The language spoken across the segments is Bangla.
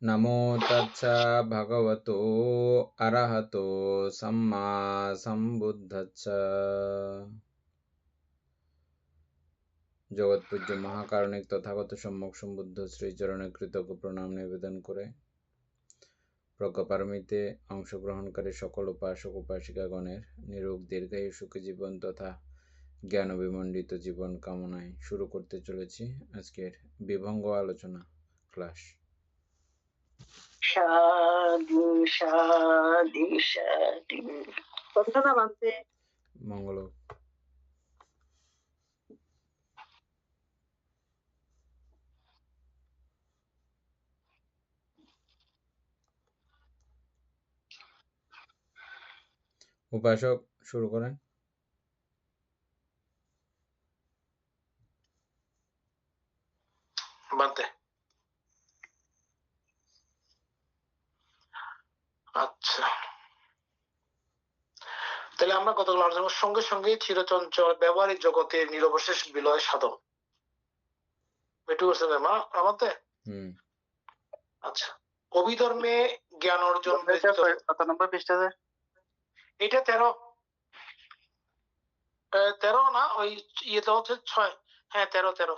নমো তচ্ছা ভগবতো অরহতো সম্মা সম্বুদ্ধস্স। জগৎপূজ্য মহাকারণিক তথাগত সম্যক সম্বুদ্ধ শ্রীচরণে কৃতজ্ঞ প্রণাম নিবেদন করে প্রজ্ঞাপারমিতে অংশগ্রহণকারী সকল উপাসক উপাসিকাগণের নিরোগ দীর্ঘায়ু সুখী জীবন তথা জ্ঞান বিমণ্ডিত জীবন কামনায় শুরু করতে চলেছি আজকের বিভঙ্গ আলোচনা ক্লাস। সাধু সাধু সাধু বন্দনা বানতে মঙ্গল। উপাসক শুরু করেন। বানতে আচ্ছা, তাহলে আমরা গতকাল আলোচনা সঙ্গে সঙ্গে চিরচঞ্চল ব্যবহারিক জগতের নিরবশেষ বিলয় সাধন এটু করছে মা আমাতে। আচ্ছা, অভিধর্মে জ্ঞান অর্জন কত নম্বর পৃষ্ঠাতে? এটা 13 না, ওই ইয়েটা হচ্ছে 6। হ্যাঁ 13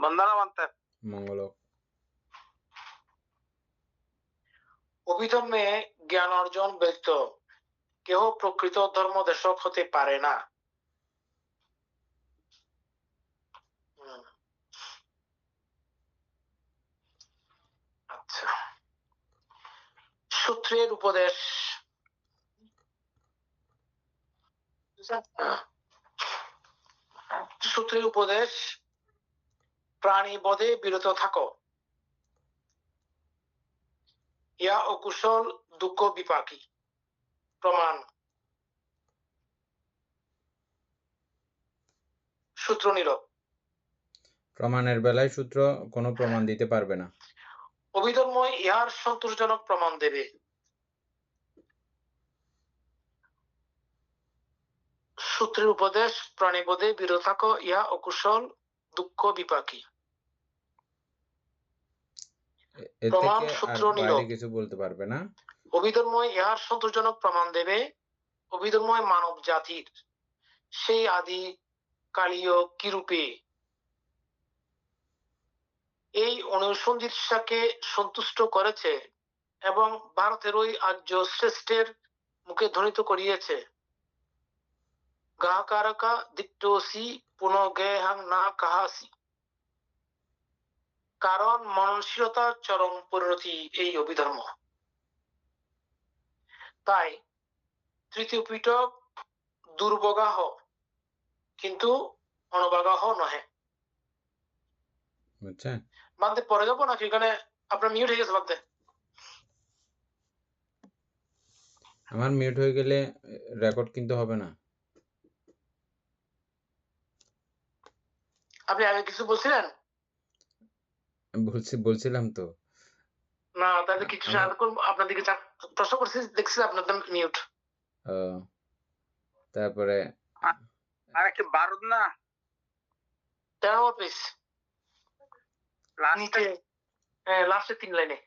বন্দনা বানতে মঙ্গল। অভিধর্মে জ্ঞান অর্জন ব্যতীত কেহ প্রকৃত ধর্ম দেশক হতে পারে না। আচ্ছা, সূত্রের উপদেশ। সূত্রের উপদেশ, প্রাণী বধে বিরত থাকো, ইয়া অকুশল দুঃখ বিপাকী। প্রমাণ। সূত্র নীরব। প্রমাণের বেলায় সূত্র কোনো প্রমাণ দিতে পারবে না। অভিধর্ম ইহার সন্তোষজনক প্রমাণ দেবে। সূত্রের উপদেশ, প্রাণীবোধে বিরত থাকো, ইহা অকুশল দুঃখ বিপাকী। প্রমাণ সূত্র নীরব। কিছু বলতে পারবে না। অভিধর্ম ইহার সন্তোষজনক প্রমাণ দেবে। অভিধর্ময় মানব জাতির সেই আদি কালীয় কিরূপে এই অনুসন্ধিৎসাকে সন্তুষ্ট করেছে এবং ভারতের ওই আর্য শ্রেষ্ঠের মুখে ধ্বনিত করিয়েছে। গাহকারকা দিক্টোসি পুনঃগেহাং না কাহাসি। কারণ মননশীলতার চরম পরিণতি এই অভিধর্ম। তাই তৃতীয় পিটক দুর্বগাহ কিন্তু অনবাগাহ নহে। বাদে পরে যাবো নাকি? এখানে আপনার মিউট হয়ে গেছে। বাদে আমার মিউট হয়ে গেলে রেকর্ড কিন্তু হবে না। আপনি আগে কিছু বলছিলেন? বলছিলাম তো না, তাহলে কিছু আপনার দিকে প্রশ্ন করছি, দেখছি আপনার মিউট। তারপরে আর একটা বারুদ না 13 পিস নিচে, লাস্টে 3 লাইনে।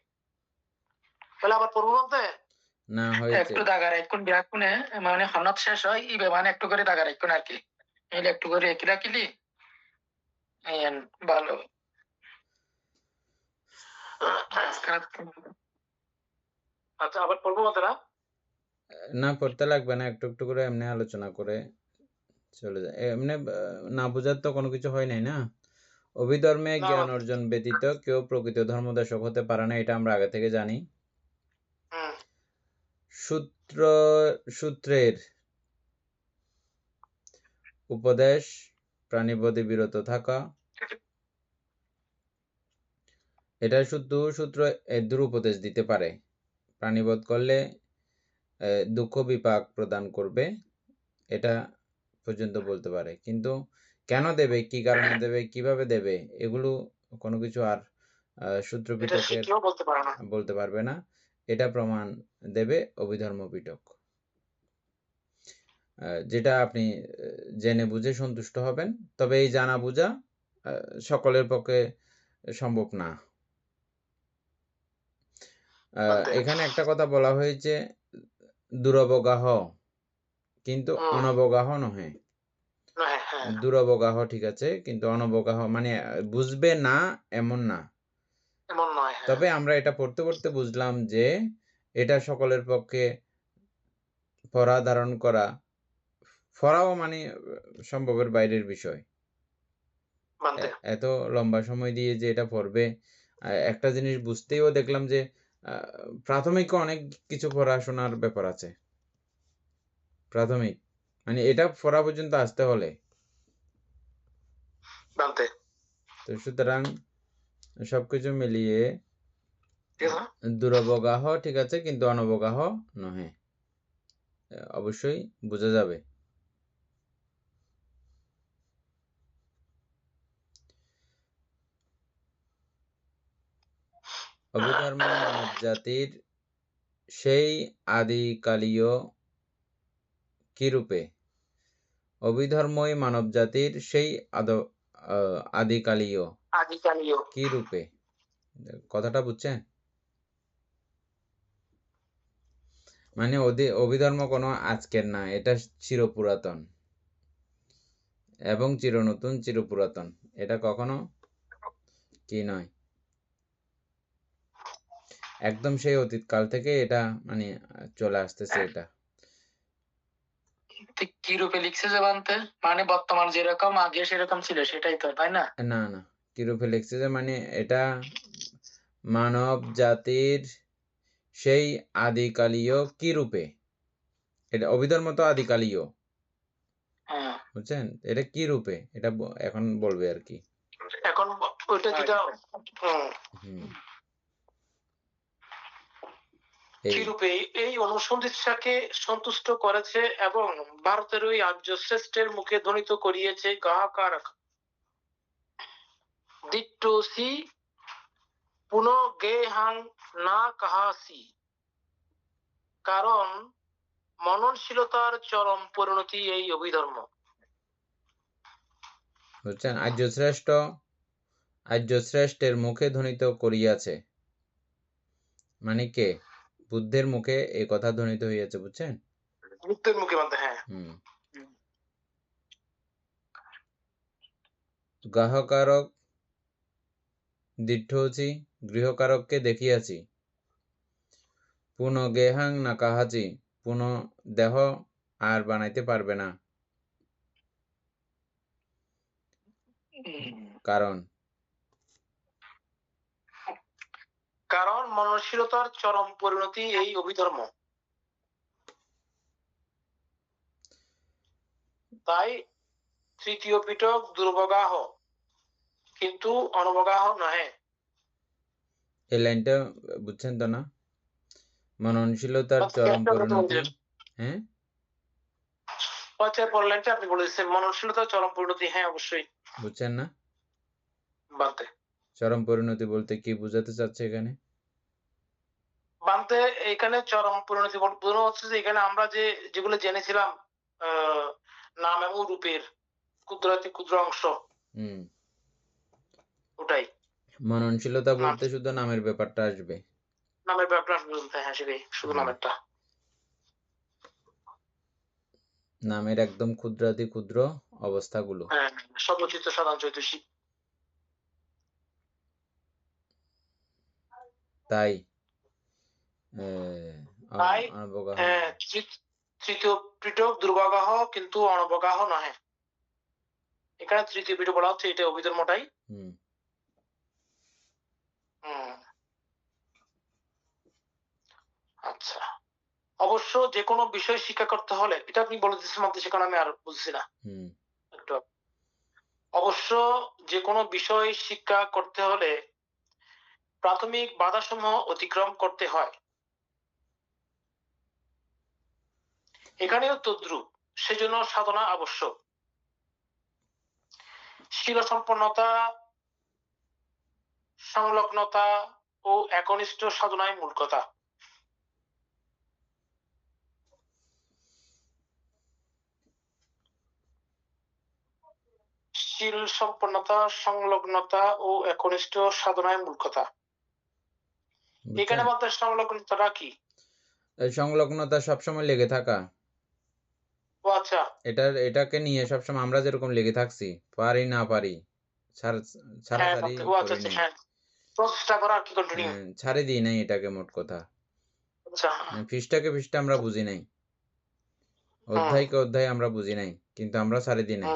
তাহলে আবার পড়বো বলতে না হয়েছে একটু দাগা রাখুন বিরাকুনে, মানে হনত শেষ হয় ইবে, মানে একটু করে দাগা রাখুন আর কি। এলে একটু করে একই রাখিলি ভালো। আচ্ছা, আবার পড়বো বলতে না পড়তে লাগবে না, একটু একটু করে এমনি আলোচনা করে চলে যায়। এমনি না বোঝার তো কোনো কিছু হয় নাই না। অভিধর্মে জ্ঞান অর্জন ব্যতীত কেউ প্রকৃত ধর্মদেশক হতে পারে না, এটা আমরা আগে থেকে জানি। সূত্রের উপদেশ, প্রাণীবধে বিরত থাকা, এটা শুধু সূত্র এর উপদেশ দিতে পারে। প্রাণীবধ করলে দুঃখ বিপাক প্রদান করবে, এটা পর্যন্ত বলতে পারে। কিন্তু কেন দেবে, কি কারণে দেবে, কিভাবে দেবে, এগুলো কোনো কিছু আর সূত্র পিটকের বলতে পারবে না। এটা প্রমাণ দেবে অভিধর্ম পিটক। যেটা আপনি জেনে বুঝে সন্তুষ্ট হবেন। তবে এই জানা বোঝা সকলের পক্ষে সম্ভব না। বানতে এখানে একটা কথা বলা হয়েছে দুরবগাহ, কিন্তু অনবগাহ নহে। হ্যাঁ হ্যাঁ দুরবগাহ ঠিক আছে, কিন্তু অনবগাহ মানে বুঝবে না এমন না। এমন নয়। হ্যাঁ তবে আমরা এটা পড়তে পড়তে বুঝলাম যে এটা সকলের পক্ষে পড়া ধারণ করা, পড়াও মানে সম্ভবের বাইরের বিষয়। বানতে এত লম্বা সময় দিয়ে যে এটা পড়বে, একটা জিনিস বুঝতেও দেখলাম যে প্রাথমিক অনেক কিছু পড়াশোনার ব্যাপার আছে। প্রাথমিক মানে এটা পড়া পর্যন্ত আসতে হলে। বানতে তো সুতরাং সবকিছু মিলিয়ে ঠিক আছে না? দুরবগাহ ঠিক আছে, কিন্তু অনবগাহ নহে। অবশ্যই বোঝা যাবে। অভিধর্মই মানব জাতির সেই আদিকালীয় কিরূপে? অভিধর্মই মানব জাতির সেই আদিকালীয় আদিকালীয় কিরূপে? কথাটা বুঝছেন? মানে অভিধর্ম কোনো আজকের না, এটা চিরপুরাতন এবং চিরনতুন, চিরপুরাতন। এটা কখনো কি নয়, একদম সেই অতীতকাল থেকে এটা মানে চলে আসতেছে এটা। কি রূপে লিখছে যে বানতে, মানে বর্তমান যেরকম আগে সেরকম ছিল সেটাই তো, তাই না? না না, কিরূপে লিখছে যে মানে এটা মানব জাতির সেই আদিকালীয় কিরূপে, এটা অভিধর্ম তো আদিকালীয়, হ্যাঁ বুঝছেন? এটা কি রূপে এটা এখন বলবে আর কি। এখন ওইটা যেটা হুম, কি রূপে এই অনুসন্ধিৎসাকে সন্তুষ্ট করেছে এবং ভারতের ওই আর্য শ্রেষ্ঠের মুখে ধ্বনিত করিয়েছে গাহাকার দিট্টোসি পুনঃগেহাং না কাহাসি। কারণ মননশীলতার চরম পরিণতি এই অভিধর্ম। বুঝছেন? আর্য শ্রেষ্ঠের মুখে ধ্বনিত করিয়াছে মানে কে? বুদ্ধের মুখে এই কথা ধ্বনিত হইয়াছে, বুঝছেন? বুদ্ধের মুখে বলতে, হ্যাঁ। গাহকারক দিঠ্ঠোচি, গৃহকারককে দেখিয়াছি। পুনঃগেহাং না কাহাচি, পুনঃ দেহ আর বানাইতে পারবে না। কারণ মননশীলতার চরম পরিণতি এই অভিধর্ম। তাই তৃতীয় পিটক দুর্বগাহ, কিন্তু অনবগাহ নহে। এই লাইনটা বুঝছেন তো না? মননশীলতার চরম পরিণতি। হ্যাঁ, লাইনটা আপনি বলে দিচ্ছেন মননশীলতার চরম পরিণতি। হ্যাঁ অবশ্যই। বুঝছেন না? বানতে চরম পরিণতি বলতে কি বোঝাতে চাচ্ছে এখানে? বানতে এখানে চরম পরিণতি বোঝানো হচ্ছে যে এখানে আমরা যেগুলো জেনেছিলাম নাম এবং রূপের ক্ষুদ্রাতি ক্ষুদ্র অংশ, ওটাই মননশীলতা বলতে শুধু নামের ব্যাপারটা আসবে। নামের ব্যাপারটা বলতে, হ্যাঁ সেটাই, শুধু নামেরটা। নামের একদম ক্ষুদ্রাতি ক্ষুদ্র অবস্থাগুলো। হ্যাঁ, সর্বচিত্ত সাধারণ চৈতসী। তাই তৃতীয় পিটক দুর্বগাহ, কিন্তু অনবগাহ নহে। এখানে তৃতীয় পিটক বলা হচ্ছে এটা অভিধর্মটাই। আচ্ছা, অবশ্য যে কোনো বিষয় শিক্ষা করতে হলে, এটা আপনি বলে দিচ্ছেন মাত্র, সেখানে আমি আর বুঝছি না একটু। অবশ্য যে কোনো বিষয় শিক্ষা করতে হলে প্রাথমিক বাধাসমূহ অতিক্রম করতে হয়। এখানেও তদ্রূপ, সেজন্য সাধনা আবশ্যক। শীল সম্পন্নতা, সংলগ্নতা ও একনিষ্ঠ সাধনাই মূল কথা। শীল সম্পন্নতা, সংলগ্নতা ও একনিষ্ঠ সাধনায় মূর্খতা। এখানে বুঝছেন? বলতে সংলগ্নতাটা কি? সংলগ্নতা সবসময় লেগে থাকা। ও আচ্ছা। এটাকে নিয়ে সবসময় আমরা যেরকম লেগে থাকছি, পারি না পারি, হ্যাঁ, ছাড়াছাড়ি ও আচ্ছা, করি আচ্ছা, নাই। হ্যাঁ। প্রচেষ্টা করা আর কি কন্টিনিউ। ছাড়ে দিই নাই এটাকে, মোট কথা। আচ্ছা। পৃষ্ঠাকে পৃষ্ঠা আমরা বুঝি নাই। অধ্যায়কে অধ্যায় আমরা বুঝি নাই। কিন্তু আমরা ছাড়ে দিই নাই।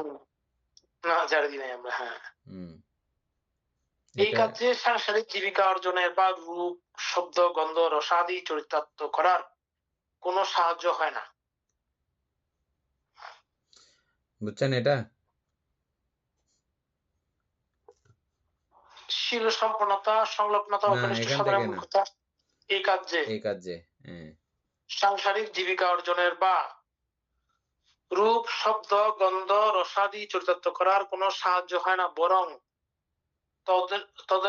না, ছাড়ে দিই নাই আমরা, হ্যাঁ। হুম। এই এটা কাজে সাংসারিক জীবিকা অর্জনের বা রূপ, শব্দ, গন্ধ, রসাদি চরিতার্থ করার কোনো সাহায্য হয় না। বুঝছেন এটা? শীল সম্পন্নতা, সংলগ্নতা, না, একনিষ্ঠ এখান সাধনায় থেকে না। মূর্খতা। এই কাজে এই কাজে। হ্যাঁ। সাংসারিক জীবিকা অর্জনের বা রূপ, শব্দ, গন্ধ, রসাদি চরিতার্থ করার কোনো সাহায্য হয় না, বরং তদ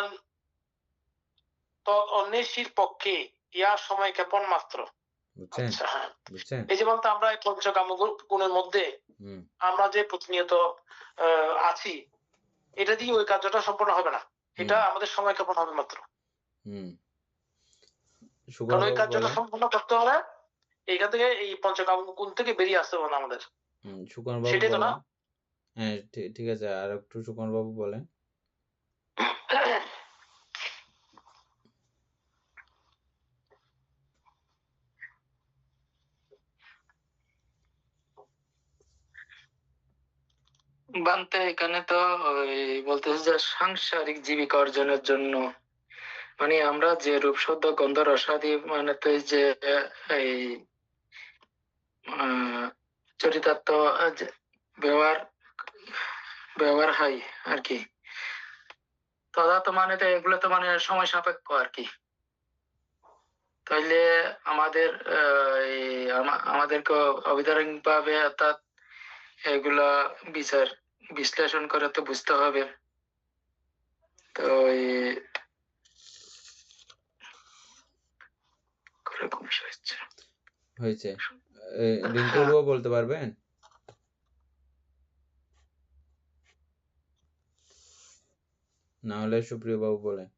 অন্বেষীর পক্ষে ইহা সময় ক্ষেপণ মাত্র। বুঝছেন? আচ্ছা, হ্যাঁ। বুঝছেন? এই যে বলতে আমরা এই পঞ্চকাম গুণের মধ্যে হুম। আমরা যে প্রতিনিয়ত আছি, এটা দিয়ে ওই কার্যটা সম্পূর্ণ হবে না। এটা আমাদের সময় ক্ষেপণ হবে মাত্র। হুম। কারণ ওই সুকরবাবু কার্যটা বলেন। সম্পূর্ণ করতে হলে এইখান থেকে এই পঞ্চকাম গুণ থেকে বেরিয়ে আসতে হবে না আমাদের। সুকরবাবু সেটাই তো না? বলেন। হ্যাঁ, ঠিক আছে। আর একটু সুকরবাবু বলেন। বানতে এখানে তো ওই বলতেছে যে সাংসারিক জীবিকা অর্জনের জন্য, মানে আমরা যে রূপ, শব্দ, গন্ধ, রসাদি, মানে তো এই যে এই চরিতার্থ যে ব্যবহার ব্যবহার হয় আর কি, তথা তো মানে তো এগুলো তো মানে সময় সাপেক্ষ আর কি। তাইলে আমাদের আমাদেরকে অবধারিক ভাবে অর্থাৎ এগুলা বিশ্লেষণ করে তো বুঝতে হবে। তো হয়েছে। রিঙ্কুরও বলতে পারবেন? না হলে সুপ্রিয় বাবু বলেন।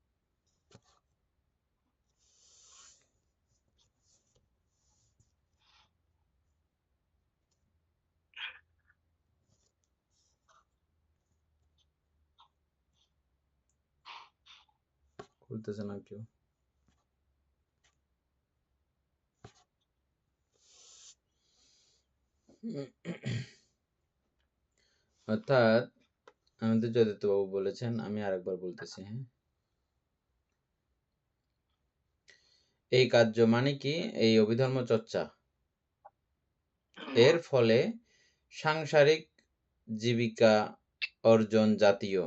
খুলতেছে না কেউ। অর্থাৎ আমাদের যদিতবাবু বলেছেন, আমি আরেকবার বলতেছি। হ্যাঁ, এই কার্য মানে কি? এই অভিধর্ম চর্চা। এর ফলে সাংসারিক জীবিকা অর্জন জাতীয়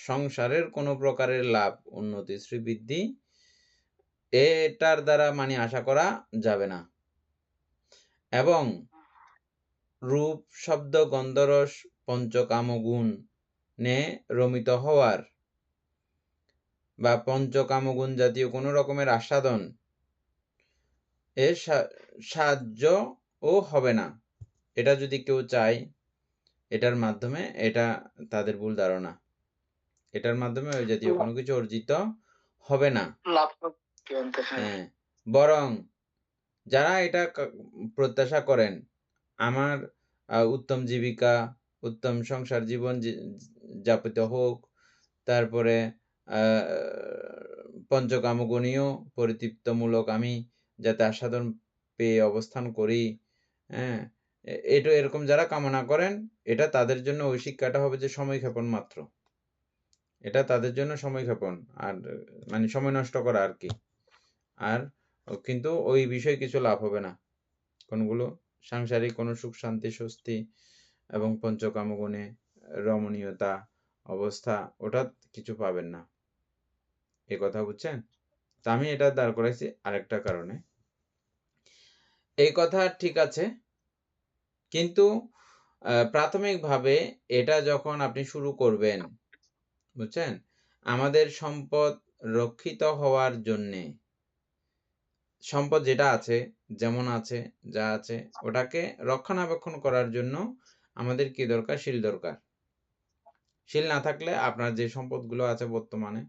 সংসারের কোনো প্রকারের লাভ, উন্নতি, শ্রীবৃদ্ধি এটার দ্বারা মানে আশা করা যাবে না। এবং রূপ, শব্দ, গন্ধরস, পঞ্চকামগুণে রমিত হওয়ার বা পঞ্চকামগুণ জাতীয় কোনো রকমের আস্বাদন এর সাহায্যও হবে না। এটা যদি কেউ চায়, এটার মাধ্যমে, এটা তাদের ভুল ধারণা। এটার মাধ্যমে ওই জাতীয় কোনো কিছু অর্জিত হবে না। হ্যাঁ, বরং যারা এটা প্রত্যাশা করেন, আমার উত্তম জীবিকা, উত্তম সংসার জীবন যাপিত হোক, তারপরে পঞ্চকামগুণীয় পরিতৃপ্তমূলক আমি যাতে আস্বাদন পেয়ে অবস্থান করি, হ্যাঁ, এটা এরকম যারা কামনা করেন, এটা তাদের জন্য ওই শিক্ষাটা হবে যে সময় ক্ষেপণ মাত্র। এটা তাদের জন্য সময় ক্ষেপণ, আর মানে সময় নষ্ট করা আর কি। আর কিন্তু ওই বিষয়ে কিছু লাভ হবে না। কোনগুলো? সাংসারিক কোনো সুখ, শান্তি, স্বস্তি এবং পঞ্চকামগুণে রমণীয়তা অবস্থা, ওটা কিছু পাবেন না। এ কথা বুঝছেন? তা আমি এটা দাঁড় করাইছি আরেকটা কারণে। এই কথা ঠিক আছে, কিন্তু প্রাথমিকভাবে এটা যখন আপনি শুরু করবেন, বুঝছেন, আমাদের সম্পদ রক্ষিত হওয়ার জন্যে, সম্পদ যেটা আছে, যেমন আছে, যা আছে, ওটাকে রক্ষণাবেক্ষণ করার জন্য আমাদের কি দরকার? শীল দরকার। শীল না থাকলে আপনার যে সম্পদগুলো আছে বর্তমানে,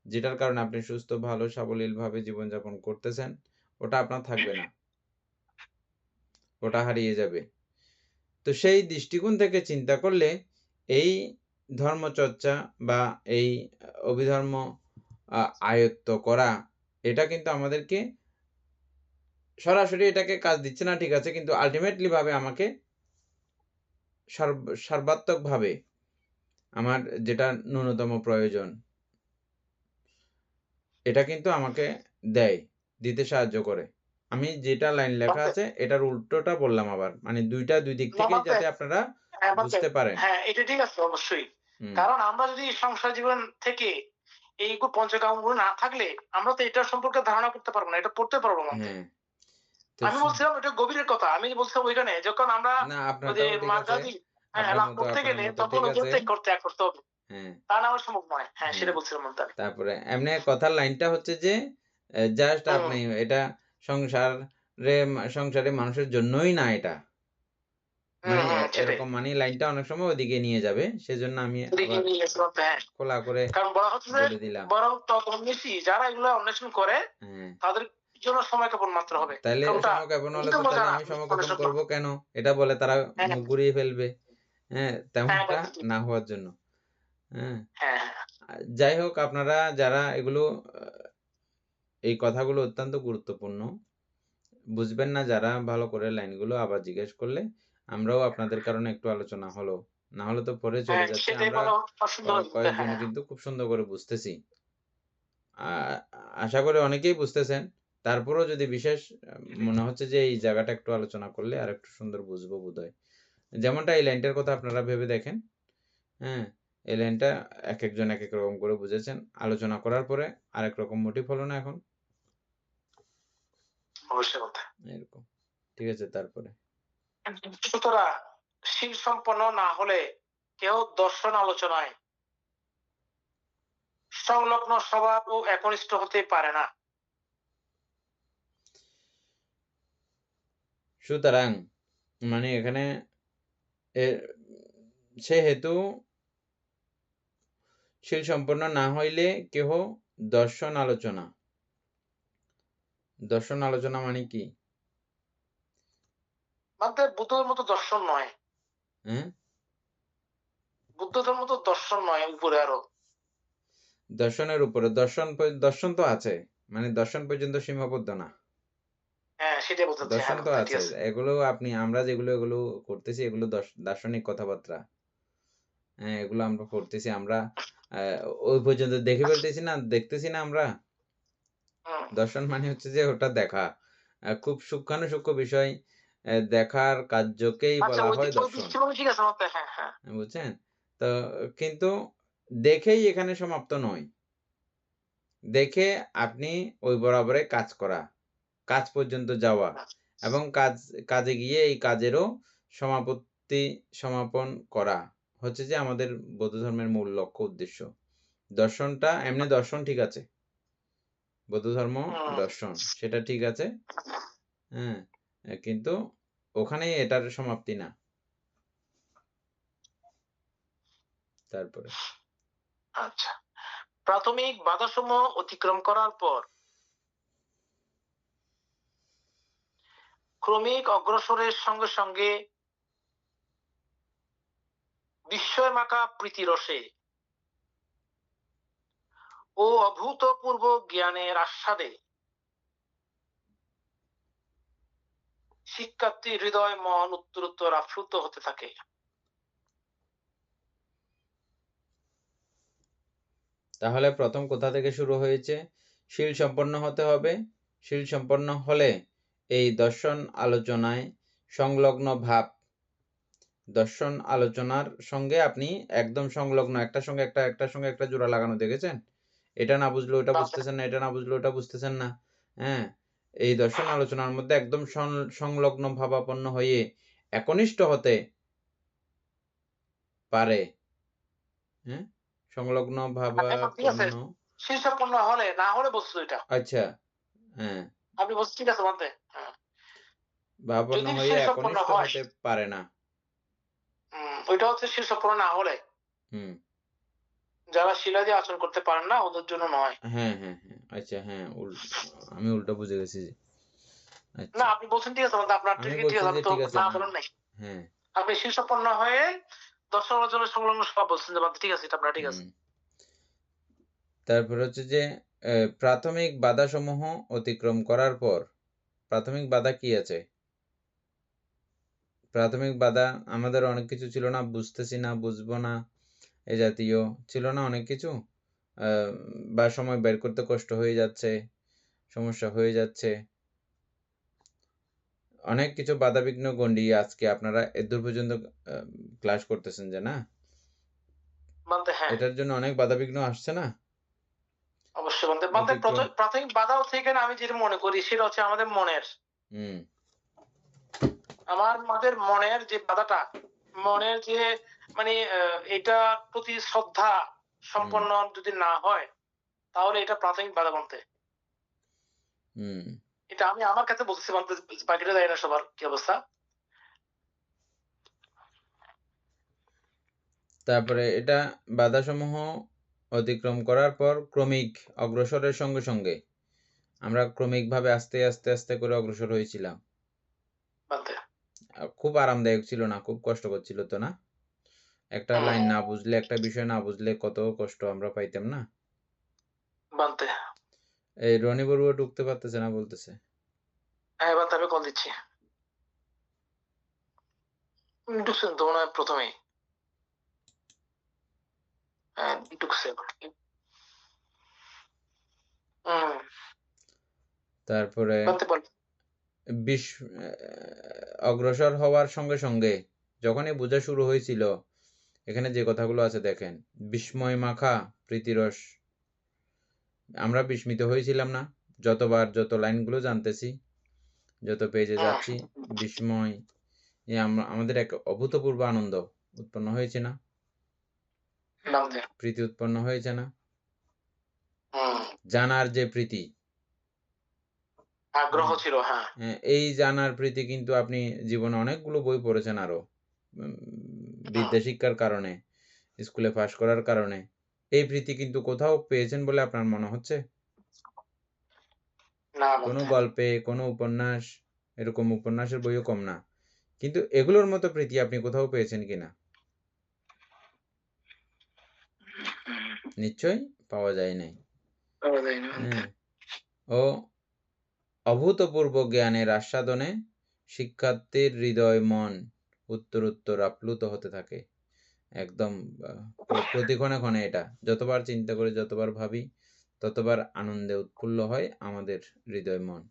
যেটার কারণে আপনি সুস্থ, ভালো, সাবলীলভাবে জীবনযাপন করতেছেন, ওটা আপনার থাকবে না। ওটা হারিয়ে যাবে। তো সেই দৃষ্টিকোণ থেকে চিন্তা করলে এই ধর্মচর্চা বা এই অভিধর্ম আয়ত্ত করা, এটা কিন্তু আমাদেরকে সরাসরি এটাকে কাজ দিচ্ছে না, ঠিক আছে, কিন্তু আল্টিমেটলি ভাবে আমাকে সর্বাত্মকভাবে আমার যেটা ন্যূনতম প্রয়োজন, এটা কিন্তু আমাকে দিতে সাহায্য করে। আমি যেটা লাইন লেখা আছে এটার উল্টোটা বললাম আবার, মানে দুই দিক থেকে যাতে আপনারা বুঝতে পারেন। হ্যাঁ, এটা ঠিক আছে অবশ্যই। কারণ আমরা যদি সংসার জীবন থেকে এই পঞ্চকামগুলো না থাকলে আমরা তো এটা সম্পর্কে ধারণা করতে পারবো না, এটা পড়তে পারবো না। আমি বলছিলাম এটা গভীরের কথা। আমি বলছিলাম ওইখানে যখন আমরা মার্গাদি লাভ করতে গেলে তখন ত্যাগ করতে হবে। তা না হলে সম্ভব নয়। হ্যাঁ, সেটা বলছিলাম। তারপরে এমনি কথার লাইনটা হচ্ছে যে জাস্ট আপনি এটা সংসারে মানুষের জন্যই না, এটা মানে এরকম, মানে লাইনটা অনেক সময় ওদিকে নিয়ে যাবে, সেজন্য আমি খোলা করে বলে দিলাম। বরং তখন বেশি যারা এগুলো অন্বেষণ করে তাদের জন্য সময়ক্ষেপণ মাত্র হবে। তাহলে সময়ক্ষেপণ হলে তো তাহলে আমি সময়ক্ষেপণ করবো কেন, এটা বলে তারা মুখ ঘুরিয়ে ফেলবে। তেমনটা না হওয়ার জন্য। যাই হোক, আপনারা যারা এগুলো এই কথাগুলো অত্যন্ত গুরুত্বপূর্ণ, বুঝবেন না যারা ভালো করে লাইনগুলো আবার জিজ্ঞেস করলে আমরাও আপনাদের কারণে একটু আলোচনা হলো, না হলে তো পরে চলে যাচ্ছে। আমরা কয়েকজন কিন্তু খুব সুন্দর করে বুঝতেছি, আশা করি অনেকেই বুঝতেছেন। তারপরেও যদি বিশেষ মনে হচ্ছে যে এই জায়গাটা একটু আলোচনা করলে আর একটু সুন্দর বুঝবো বোধহয়। যেমনটা এই লাইনটার কথা আপনারা ভেবে দেখেন। এই লাইনটা এক একজন এক এক রকম করে বুঝেছেন, আলোচনা করার পরে আরেক রকম মোটিভ হলো না এখন এরকম, ঠিক আছে। তারপরে সুতরাং শীল সম্পন্ন না হলে কেউ দর্শন আলোচনায় সংলগ্ন স্বভাব ও একনিষ্ঠ হতে পারে না। সুতরাং মানে এখানে সেহেতু শীল সম্পন্ন না হইলে কেহ দর্শন আলোচনা মানে কি? বুদ্ধের মতো দর্শন নয়। বুদ্ধের মতো দর্শন নয়, উপরে আরো দর্শনের উপরে দর্শন তো আছে, মানে দর্শন পর্যন্ত সীমাবদ্ধ না। দর্শন তো আছে, এগুলো আমরা যেগুলো এগুলো করতেছি এগুলো দার্শনিক কথাবার্তা। এগুলো আমরা করতেছি, আমরা ওই পর্যন্ত দেখে ফেলতেছি না, দেখতেছি না আমরা। দর্শন মানে হচ্ছে যে ওটা দেখা, খুব সূক্ষ্মাণুসূক্ষ্ম বিষয় দেখার কার্যকেই বলা হয় দর্শন, বুঝছেন? তো কিন্তু দেখেই এখানে সমাপ্ত নয়। দেখে আপনি ওই বরাবরে কাজ পর্যন্ত যাওয়া এবং কাজে গিয়ে এই কাজেরও সমাপন করা হচ্ছে যে আমাদের বৌদ্ধ ধর্মের মূল লক্ষ্য, উদ্দেশ্য। দর্শনটা এমনি দর্শন ঠিক আছে, বৌদ্ধ ধর্ম দর্শন সেটা ঠিক আছে, কিন্তু ওখানে এটার সমাপ্তি না। তারপরে আচ্ছা, প্রাথমিক বাধাসমূহ অতিক্রম করার পর ক্রমিক অগ্রসরের সঙ্গে সঙ্গে বিস্ময় মাখা প্রীতি রসে ও অভূতপূর্ব জ্ঞানের আস্বাদে শিক্ষার্থী হৃদয় মন উত্তরোত্তর আপ্লুত হতে থাকে। তাহলে প্রথম কোথা থেকে শুরু হয়েছে? শীল সম্পন্ন হতে হবে। শীল সম্পন্ন হলে এই দর্শন আলোচনায় সংলগ্ন ভাব, দর্শন আলোচনার সঙ্গে আপনি একদম সংলগ্ন, একটার সঙ্গে একটা জোড়া লাগানো, দেখেছেন? এটা না বুঝলে ওটা বুঝতেছেন না, এটা না বুঝলে ওটা বুঝতেছেন না। এই দর্শন আলোচনার মধ্যে একদম সংলগ্ন ভাবাপন্ন হয়ে একনিষ্ঠ হতে পারে। সংলগ্ন ভাবাপন্ন সম্পন্ন হলে, না হলে বস্তু এটা। আচ্ছা, আপনি বলছেন ঠিক আছে বলতে, ভাবাপন্ন হয়ে একনিষ্ঠ হতে পারে না, ওইটা হচ্ছে শীল সম্পন্ন না হলে। যারা শিলা দিয়ে আচরণ করতে পারেন না ওদের জন্য নয়। হ্যাঁ, হ্যাঁ, হ্যাঁ। আচ্ছা হ্যাঁ, আমি উল্টো বুঝে গেছি। না আচ্ছা। আপনি বলছেন ঠিক আছে, আপনার আমি ঠিক বলছি আছে, যে আমি তো ঠিক আছে। না বলেন নাই। হ্যাঁ। আপনি শীর্ষপন্ন হয়ে দর্শকের জন্য সংলগ্ন সব বলছেন যে ঠিক আছে, এটা আপনার ঠিক আছে। তারপর হচ্ছে যে প্রাথমিক বাধাসমূহ অতিক্রম করার পর, প্রাথমিক বাধা কি আছে? প্রাথমিক বাধা আমাদের অনেক কিছু ছিল না, বুঝতেছি না, বুঝবো না, এ জাতীয় ছিল না অনেক কিছু, বা সময় বের করতে কষ্ট হয়ে যাচ্ছে, সমস্যা হয়ে যাচ্ছে, অনেক কিছু বাধাবিঘ্ন গণ্ডি আজকে আপনারা এদূর পর্যন্ত ক্লাস করতেছেন যে না, হ্যাঁ এটার জন্য অনেক বাধাবিঘ্ন আসছে না। অবশ্যই প্রাথমিক বাধা হচ্ছে এখানে আমি যেটা মনে করি সেটা হচ্ছে আমাদের মনের, আমাদের মনের যে বাধাটা, মনের যে মানে এটা প্রতি শ্রদ্ধা সম্পন্ন যদি না হয় তাহলে এটা প্রাথমিক বাধা বলতে। এটা আমি আমার কাছে বলতেছি, বাকিটা জানি না সবার কি অবস্থা। তারপরে এটা বাধাসমূহ অতিক্রম করার পর ক্রমিক অগ্রসরের সঙ্গে সঙ্গে আমরা ক্রমিকভাবে আস্তে আস্তে আস্তে করে অগ্রসর হয়েছিলাম। খুব আরামদায়ক ছিল না, খুব কষ্টকর ছিল তো না? একটা লাইন না বুঝলে, একটা বিষয় না বুঝলে কত কষ্ট আমরা পাইতাম না? এই রনি বড়ুয়া ঢুকতে পারতেছে না বলতেছে। হ্যাঁ এবার আমি কল দিচ্ছি। ঢুকছেন তো মনে হয় প্রথমেই। হ্যাঁ ঢুকছে। তারপরে অগ্রসর হওয়ার সঙ্গে সঙ্গে যখনই বোঝা শুরু হয়েছিল, এখানে যে কথাগুলো আছে দেখেন, বিস্ময় মাখা প্রীতিরস, আমরা বিস্মিত হয়েছিলাম না? যতবার যত লাইনগুলো জানতেছি, যত পেজে যাচ্ছি, বিস্ময়, আমাদের এক অভূতপূর্ব আনন্দ উৎপন্ন হয়েছে না? প্রীতি উৎপন্ন হয়েছে না? জানার যে প্রীতি, আগ্রহ ছিল। হ্যাঁ এই জানার প্রীতি কিন্তু আপনি জীবনে অনেকগুলো বই পড়েছেন আরো, বিদ্যা শিক্ষার কারণে, স্কুলে পাশ করার কারণে। এই প্রীতি কিন্তু কোথাও পেয়েছেন বলে আপনার মনে হচ্ছে? কোনো গল্পে, কোনো উপন্যাস, এরকম উপন্যাসের বইও কম না, কিন্তু এগুলোর মতো প্রীতি আপনি কোথাও পেয়েছেন কিনা? নিশ্চয়ই পাওয়া যায় নাই। ও অভূতপূর্ব জ্ঞানের আস্বাদনে শিক্ষার্থীর হৃদয় মন উত্তর আপ্লুত হতে থাকে। একদম প্রতিক্ষণে ক্ষণে এটা যতবার চিন্তা করি, যতবার ভাবি, ততবার আনন্দে উৎফুল্ল হয় আমাদের হৃদয় মন।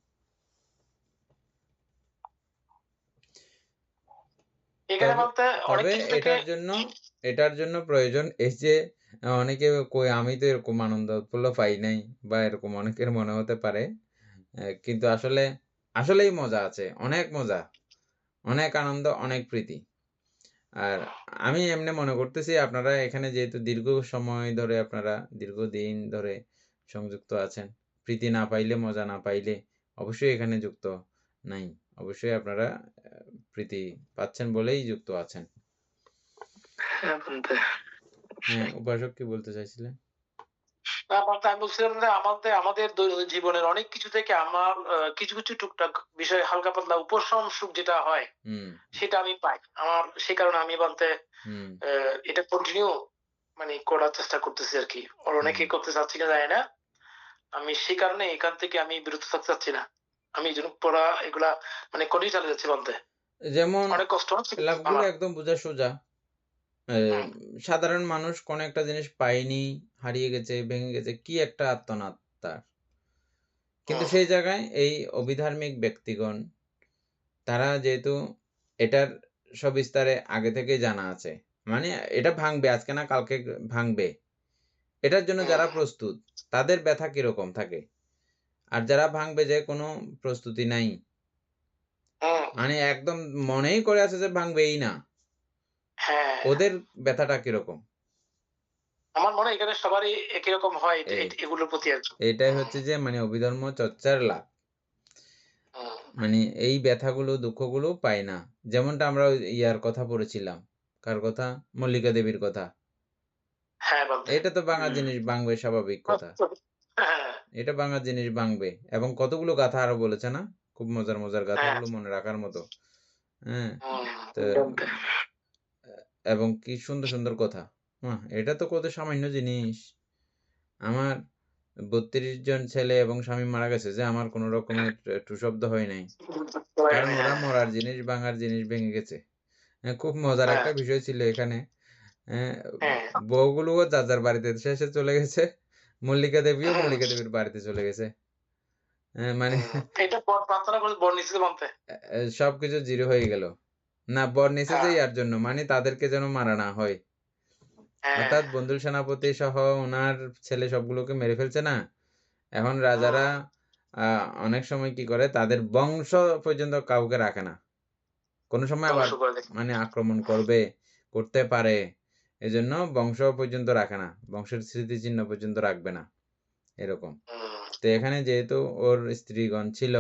তবে এটার জন্য প্রয়োজন এই যে অনেকে কই আমি তো এরকম আনন্দ উৎফুল্ল পাই নাই, বা এরকম অনেকের মনে হতে পারে, কিন্তু আসলেই মজা আছে, অনেক মজা, অনেক আনন্দ, অনেক প্রীতি। আর আমি এমনি মনে করতেছি আপনারা এখানে যেহেতু দীর্ঘ সময় ধরে, আপনারা দীর্ঘদিন ধরে সংযুক্ত আছেন, প্রীতি না পাইলে, মজা না পাইলে অবশ্যই এখানে যুক্ত নাই, অবশ্যই আপনারা প্রীতি পাচ্ছেন বলেই যুক্ত আছেন। হ্যাঁ উপাসক কি বলতে চাইছিলেন? আমি বলছিলাম যে আমাদের দৈনন্দিন জীবনের অনেক কিছু থেকে আমার কিছু কিছু টুকটাক বিষয় হালকা পাতলা উপশম সুখ যেটা হয় সেটা আমি পাই। আমার সেই কারণে আমি বলতে এটা কন্টিনিউ মানে করার চেষ্টা করতেছি আর কি। অনেকে করতে চাচ্ছি না জানি না, আমি সেই কারণে এখান থেকে আমি বিরত থাকতে চাচ্ছি না। আমি এই জন্য পড়া এগুলা মানে করেই চালিয়ে যাচ্ছি বলতে। যেমন অনেক কষ্ট হচ্ছে লাভগুলো একদম বোঝা সোজা। সাধারণ মানুষ কোন একটা জিনিস পায়নি, হারিয়ে গেছে, ভেঙে গেছে, কি একটা আত্মনাদ তার, কিন্তু সেই জায়গায় এই অবিধার্মিক ব্যক্তিগণ, তারা যেহেতু এটার সবিস্তারে আগে থেকে জানা আছে, মানে এটা ভাঙবে, আজকে না কালকে ভাঙবে, এটার জন্য যারা প্রস্তুত তাদের ব্যথা কিরকম থাকে, আর যারা ভাঙবে যে কোনো প্রস্তুতি নাই, মানে একদম মনেই করে আছে যে ভাঙবেই না, ওদের ব্যথাটা কিরকম? আমার মনে হয় এখানে সবারই একই রকম হয় এগুলোর প্রতি। এটাই হচ্ছে যে মানে অভিধর্ম চর্চার লাভ, মানে এই ব্যথাগুলো, দুঃখগুলো পাই না। যেমনটা আমরা ইয়ার কথা পড়েছিলাম, কার কথা? মল্লিকা দেবীর কথা। হ্যাঁ বন্ধু। এটা তো ভাঙা জিনিস ভাঙবে, স্বাভাবিক কথা। হ্যাঁ এটা ভাঙা জিনিস ভাঙবে। এবং কতগুলো গাথা আরো বলেছে না? খুব মজার মজার হ্যাঁ গাথাগুলো মনে রাখার মতো। হ্যাঁ? তো বলতে এবং কি সুন্দর সুন্দর কথা। এটা তো কত সামান্য জিনিস। আমার ৩২ জন ছেলে এবং স্বামী মারা গেছে যে আমার কোনো রকমের টু শব্দ হয় নাই। কারণ ওরা মরার জিনিস ভাঙার জিনিস ভেঙে গেছে। খুব মজার হ্যাঁ একটা বিষয় ছিল এখানে। হ্যাঁ, হ্যাঁ বউগুলোও যার যার বাড়িতে শেষে চলে গেছে। মল্লিকা দেবীও হুম, মল্লিকা দেবীর বাড়িতে চলে গেছে। মানে এটা প্রার্থনা করে বর নিচ্ছে বলতে। সবকিছু জিরো হয়ে গেল। না, বর নিছে যে হ্যাঁ ইয়ার জন্য, মানে তাদেরকে যেন মারা না হয়। হ্যাঁ অর্থাৎ বন্ধুর সেনাপতি সহ ওনার ছেলে সবগুলোকে মেরে ফেলছে না? এখন রাজারা হুম, অনেক সময় কি করে, তাদের বংশ পর্যন্ত কাউকে রাখে না। কোনো সময় আবার ধ্বংস করে দেয়। মানে আক্রমণ করতে পারে। এজন্য বংশ পর্যন্ত রাখে না। বংশের স্মৃতিচিহ্ন পর্যন্ত রাখবে না। এরকম। হুম, তো এখানে যেহেতু ওর স্ত্রীগণ ছিল,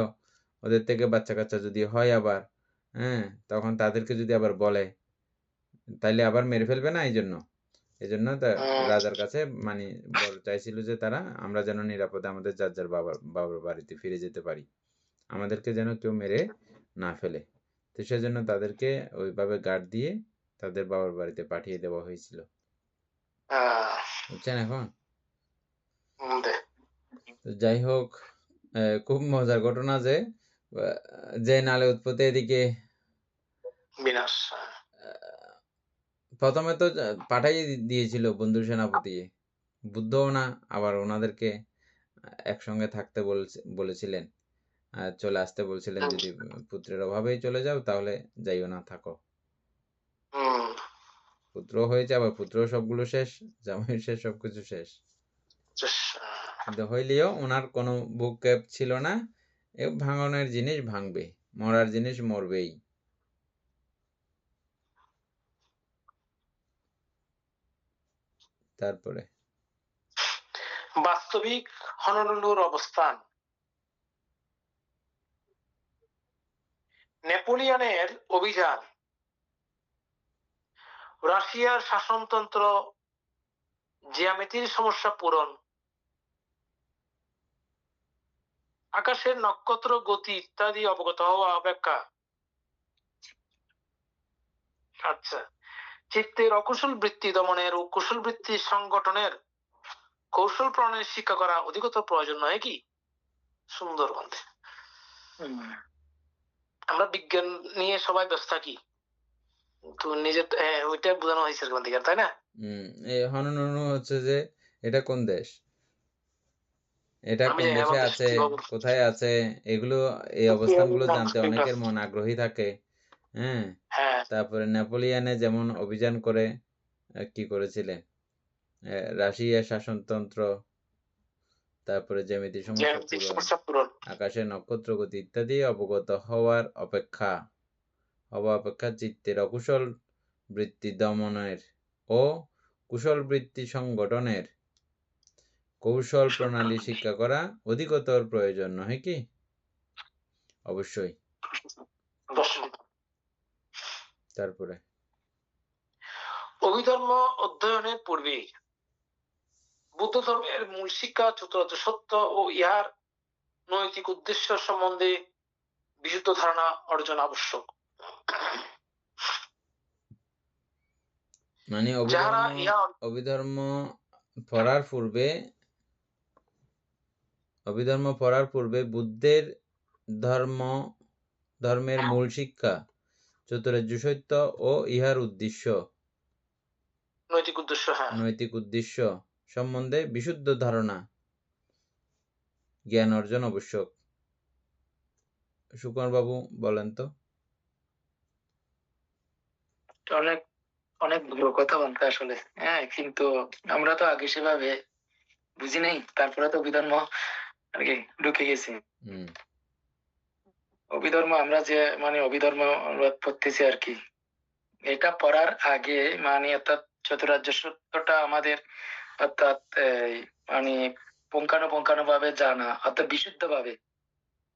ওদের থেকে বাচ্চা-কাচ্চা যদি হয় আবার, হ্যাঁ? তখন তাদেরকে যদি আবার বলে, তাইলে আবার মেরে ফেলবে না এইজন্য। এজন্য হুম, রাজার কাছে মানে বর চাইছিল যে তারা, আমরা যেন নিরাপদে আমাদের যার যার বাবার বাড়িতে ফিরে যেতে পারি। আমাদেরকে যেন কেউ মেরে না ফেলে। তো সেজন্য তাদেরকে ওইভাবে গার্ড দিয়ে তাদের বাবার বাড়িতে পাঠিয়ে দেওয়া হয়েছিল। বুঝছেন এখন? দে। তো যাই হোক, খুব মজার ঘটনা যে আ যে নালে উৎপত্তি এদিকে বিনাশ। আ ১ম এ তো পাঠাইয়ে দিয়েছিল বন্ধু সেনাপতি। বুদ্ধও না, আবার ওনাদেরকে একসঙ্গে থাকতে বলেছিলেন। চলে আসতে বলছিলেন, হুম, যদি পুত্রের অভাবেই চলে যাও তাহলে যাইও না, থাকো। হুম, পুত্র হয়েছে, আবার পুত্রও সবগুলো শেষ, জামাই শেষ, সবকিছু শেষ। বেশ, কিন্তু হইলেও ওনার কোনো ভ্রুক্ষেপ ছিল না। ভাঙনের জিনিস ভাঙবে, মরার জিনিস মরবেই। তারপরে বাস্তবিক হনলুলুর অবস্থান। নেপোলিয়নের অভিযান, রাশিয়ার শাসনতন্ত্র, জ্যামিতির সমস্যা পূরণ, আকাশের নক্ষত্র গতি ইত্যাদি অবগত হওয়া অপেক্ষা। আচ্ছা, চিত্তের অকুশল বৃত্তি দমনের ও কুশল বৃত্তি সংগঠনের কৌশল প্রণালী শিক্ষা করা অধিকতর প্রয়োজন নয় কি? সুন্দর বন্ধে। আমরা বিজ্ঞান নিয়ে সবাই ব্যস্ত থাকি, তো নিজের ওইটা বোঝানো হয়েছে এরকম দিকে, তাই না? এই হনননু হচ্ছে যে এটা কোন দেশ, এটা আমি কোন জানি না দেশে বন্ধু, আছে, কি বলবো? কোথায় আছে, এগুলো, এই অবস্থানগুলো জানতে অনেকের মন আগ্রহী থাকে। হ্যাঁ? হ্যাঁ, তারপরে নেপোলিয়নে যেমন অভিযান করে কি করেছিলেন? রাশিয়ার শাসনতন্ত্র, তারপরে জ্যামিতিক সমস্যা জ্যামিতিক পূরণ, সমস্যা পূরণ। আকাশের নক্ষত্রগতি ইত্যাদি অবগত হওয়া অপেক্ষা চিত্তের অকুশল বৃত্তি দমনের ও কুশল বৃত্তি সংগঠনের কৌশল প্রণালী শিক্ষা করা অধিকতর প্রয়োজন, নহে কি? অবশ্যই। তারপরে অভিধর্ম অধ্যয়নের পূর্বে বুদ্ধ ধর্মের মূল শিক্ষা চতুরার্য সত্য ও ইহার নৈতিক উদ্দেশ্য সম্বন্ধে বিশুদ্ধ ধারণা অর্জন আবশ্যক। মানে যাহারা ইহা অভিধর্ম পড়ার পূর্বে বুদ্ধের ধর্মের মূল শিক্ষা চতুরার্য সত্য ও ইহার নৈতিক উদ্দেশ্য সম্বন্ধে বিশুদ্ধ ধারণা জ্ঞান অর্জন আবশ্যক। সুকুমার বাবু বলেন তো। অনেক অনেক ভালো কথা বলতে আসলে, হ্যাঁ, কিন্তু আমরা তো আগে সেভাবে বুঝি নাই, তারপরে তো বিধর্ম আর কি ঢুকে গেছি। অভিধর্ম আমরা যে মানে অভিধর্ম আমরা পড়তেছি আর কি, এটা পড়ার আগে মানে অর্থাৎ চতুরার্য সত্যটা আমাদের অর্থাৎ মানে পুঙ্খানুপুঙ্খানু ভাবে জানা, অর্থাৎ বিশুদ্ধ ভাবে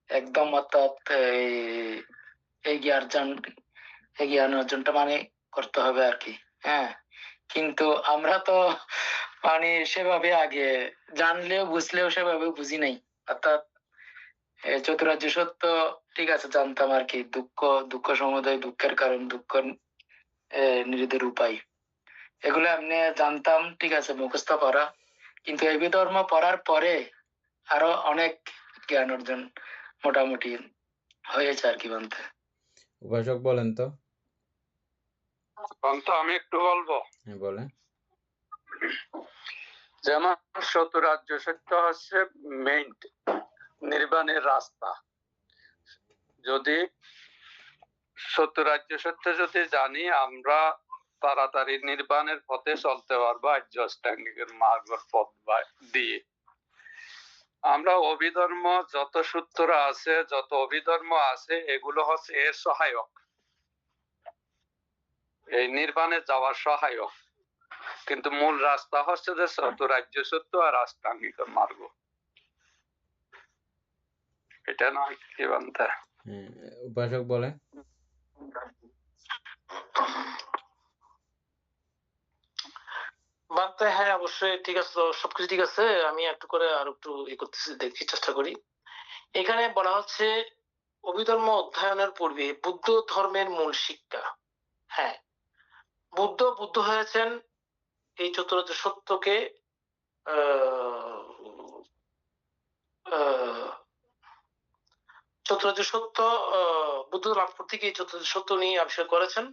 একদম, অর্থাৎ এই জ্ঞান অর্জনটা মানে করতে হবে আর কি। হ্যাঁ, কিন্তু আমরা তো মানে সেভাবে আগে জানলেও বুঝলেও সেভাবে বুঝি নাই। অর্থাৎ চতুরার্য সত্য ঠিক আছে জানতাম আর কি, দুঃখ সমুদয়, দুঃখের কারণ, দুঃখ নিরোধের উপায়, এগুলো এমনি জানতাম, ঠিক আছে, মুখস্থ করা। কিন্তু এই ধর্ম পড়ার পরে আরো অনেক জ্ঞান অর্জন মোটামুটি হয়েছে আর কি বলতে। উপাসক বলেন তো। আমি একটু বলবো। হ্যাঁ, বলেন। যেমন চতুরার্য সত্য হচ্ছে মেইন নির্বাণের রাস্তা। যদি চতুরার্য সত্য যদি জানি, আমরা তাড়াতাড়ি নির্বাণের পথে চলতে পারবো আর্য অষ্টাঙ্গিকের মার্গের পথ দিয়ে। আমরা অভিধর্ম যত সূত্র আছে, যত অভিধর্ম আছে, এগুলো হচ্ছে এর সহায়ক, এই নির্বাণে যাওয়ার সহায়ক। কিন্তু মূল রাস্তা হচ্ছে যে চতুরার্য সত্য আর অষ্টাঙ্গিক মার্গ। এটা নয় কি বলতে? উপাসক বলেন। বার্তা, হ্যাঁ অবশ্যই ঠিক আছে, তো সবকিছু ঠিক আছে। আমি একটু করে আর একটু করতেছি, দেখি চেষ্টা করি। এখানে বলা হচ্ছে অভিধর্ম অধ্যয়নের পূর্বে বুদ্ধ ধর্মের মূল শিক্ষা। হ্যাঁ, বুদ্ধ হয়েছেন এই চতুরার্য সত্যকে চতুরার্য সত্য বুদ্ধ লাভ করতে গিয়ে চতুরার্য সত্য নিয়ে আবিষ্কার করেছেন,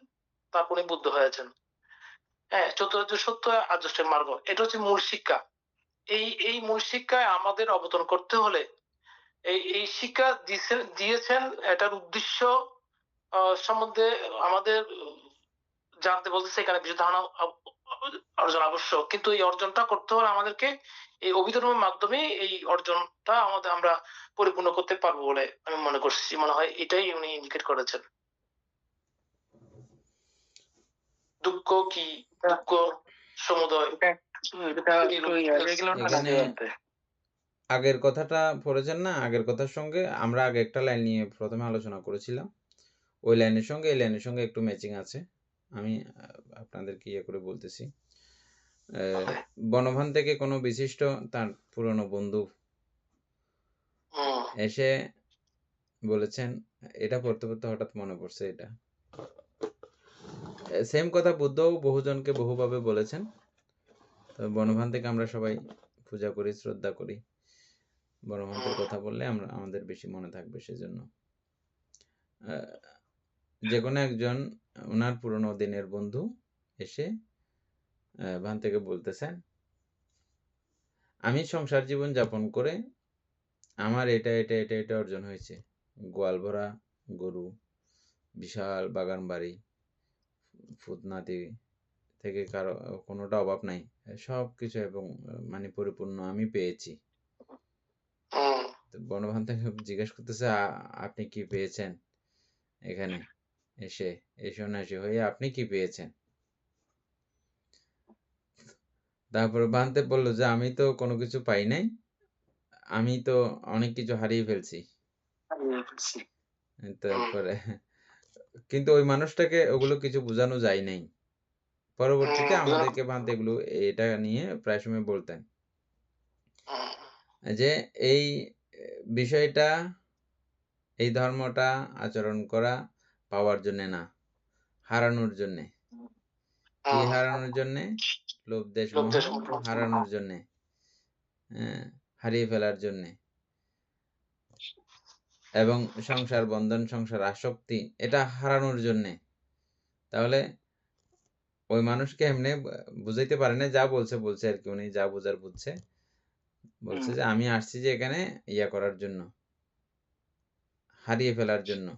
তারপর উনি বুদ্ধ হয়েছেন। হ্যাঁ, চতুরার্য সত্য আর্যষ্টের মার্গ, এটা হচ্ছে মূল শিক্ষা। এই মূল শিক্ষায় আমাদের অবতরণ করতে হলে এই শিক্ষা দিয়েছেন, এটার উদ্দেশ্য সম্বন্ধে আমাদের জানতে বলতেছে। এখানে কিছু ধারণা অর্জন আবশ্যক, কিন্তু এই অর্জনটা করতে হলে আমাদেরকে এই অভিধর্মের মাধ্যমে এই অর্জনটা আমরা পরিপূর্ণ করতে পারবো বলে আমি মনে করছি। মনে হয় এটাই উনি ইন্ডিকেট করেছেন। দুঃখ কি, দুঃখ সমুদয়। এখানে আগের কথাটা পড়েছেন না, আগের কথার সঙ্গে আমরা আগে একটা লাইন নিয়ে প্রথমে আলোচনা করেছিলাম, ওই লাইনের সঙ্গে এই লাইনের সঙ্গে একটু ম্যাচিং আছে। আমি আপনাদেরকে ইয়ে করে বলতেছি। বনভান থেকে কোনো বিশিষ্ট তার পুরনো বন্ধু এসে বলেছেন, এটা পড়তে পড়তে হঠাৎ মনে পড়ছে, এটা সেম কথা বুদ্ধও বহুজনকে বহুভাবে বলেছেন। তো বনভান থেকে আমরা সবাই পূজা করি, শ্রদ্ধা করি। বনভান্তের কথা বললে আমাদের বেশি মনে থাকবে। সেজন্য যে কোনো একজন ওনার পুরনো দিনের বন্ধু এসে ভান থেকে বলতেছেন, আমি সংসার জীবন যাপন করে আমার এটা এটা এটা এটা অর্জন হয়েছে। গোয়াল ভরা গরু, বিশাল বাগান বাড়ি, ফুতনাতি থেকে কারো কোনোটা অভাব নাই, সব কিছু এবং মানে পরিপূর্ণ আমি পেয়েছি। বনভান থেকে জিজ্ঞেস করতেছে, আপনি কি পেয়েছেন এখানে এসে, এই সন্ন্যাসী হয়ে আপনি কি পেয়েছেন? তারপরে ভান্তে বললো যে আমি তো কোনো কিছু পাই নাই, আমি তো অনেক কিছু হারিয়ে ফেলছি। তারপরে কিন্তু ওই মানুষটাকে ওগুলো কিছু বোঝানো যায় নাই। পরবর্তীতে আমাদেরকে ভান্তে এগুলো এটা নিয়ে প্রায় সময় বলতেন যে এই বিষয়টা, এই ধর্মটা আচরণ করা পাওয়ার জন্য না, হারানোর জন্যে। কি হারানোর জন্যে? লোভ দেশ মোহ হারানোর জন্যে, হারিয়ে ফেলার জন্যে। এবং সংসার বন্ধন, সংসার আসক্তি, এটা হারানোর জন্যে। তাহলে ওই মানুষকে এমনি বুঝাইতে পারে না, যা বলছে আর কি, উনি যা বোঝার বুঝছে। বলছে যে আমি আসছি যে এখানে ইয়া করার জন্য, হারিয়ে ফেলার জন্য।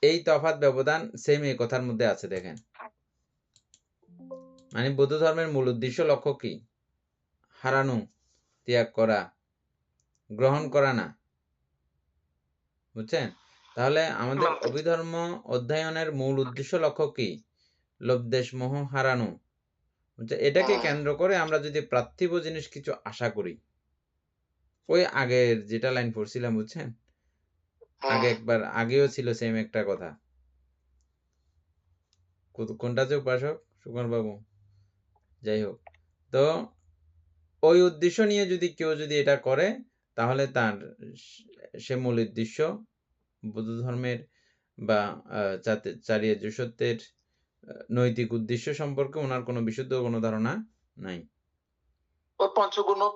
এই তফাৎ ব্যবধান সেম এই কথার মধ্যে আছে, দেখেন। মানে বৌদ্ধ ধর্মের মূল উদ্দেশ্য, লক্ষ্য কি? হারানো, ত্যাগ করা, গ্রহণ করা না। বুঝছেন? তাহলে আমাদের অভিধর্ম অধ্যয়নের মূল উদ্দেশ্য, লক্ষ্য কি? লোভ দেশ মোহ হারানো। এটাকে কেন্দ্র করে আমরা যদি পার্থিব জিনিস কিছু আশা করি, ওই আগের যেটা লাইন পড়ছিলাম, বুঝছেন, আগেও ছিল সেম একটা কথা। কোনটা যে উপাসক সুকুমার বাবু, যাই হোক, তো ওই উদ্দেশ্য নিয়ে যদি কেউ যদি এটা করে তাহলে তার সে মূল উদ্দেশ্য বৌদ্ধ ধর্মের বা চারিয়ে যশত্বের নৈতিক উদ্দেশ্য সম্পর্কে ওনার কোনো বিশুদ্ধ কোনো ধারণা নাই। ওই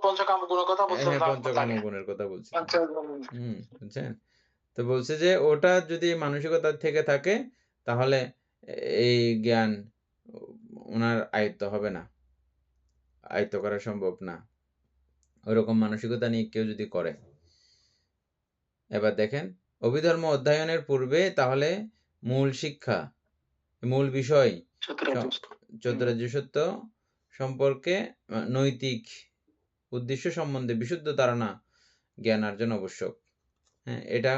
পঞ্চকাম গুণের কথা বলছেন, হ্যাঁ, পঞ্চকাম গুণের কথা বলছি। বুঝছেন? তো বলছে যে ওটা যদি মানসিকতা থেকে থাকে তাহলে এই জ্ঞান ওনার আয়ত্ত হবে না, আয়ত্ত করা সম্ভব না, ওরকম মানসিকতা নিয়ে কেউ যদি করে। এবার দেখেন, অভিধর্ম অধ্যয়নের পূর্বে তাহলে মূল শিক্ষা, মূল বিষয় চতুরার্য সম্পর্কে নৈতিক উদ্দেশ্য সম্বন্ধে বিশুদ্ধ ধারণা জ্ঞান অর্জন আবশ্যক। হ্যাঁ, এটা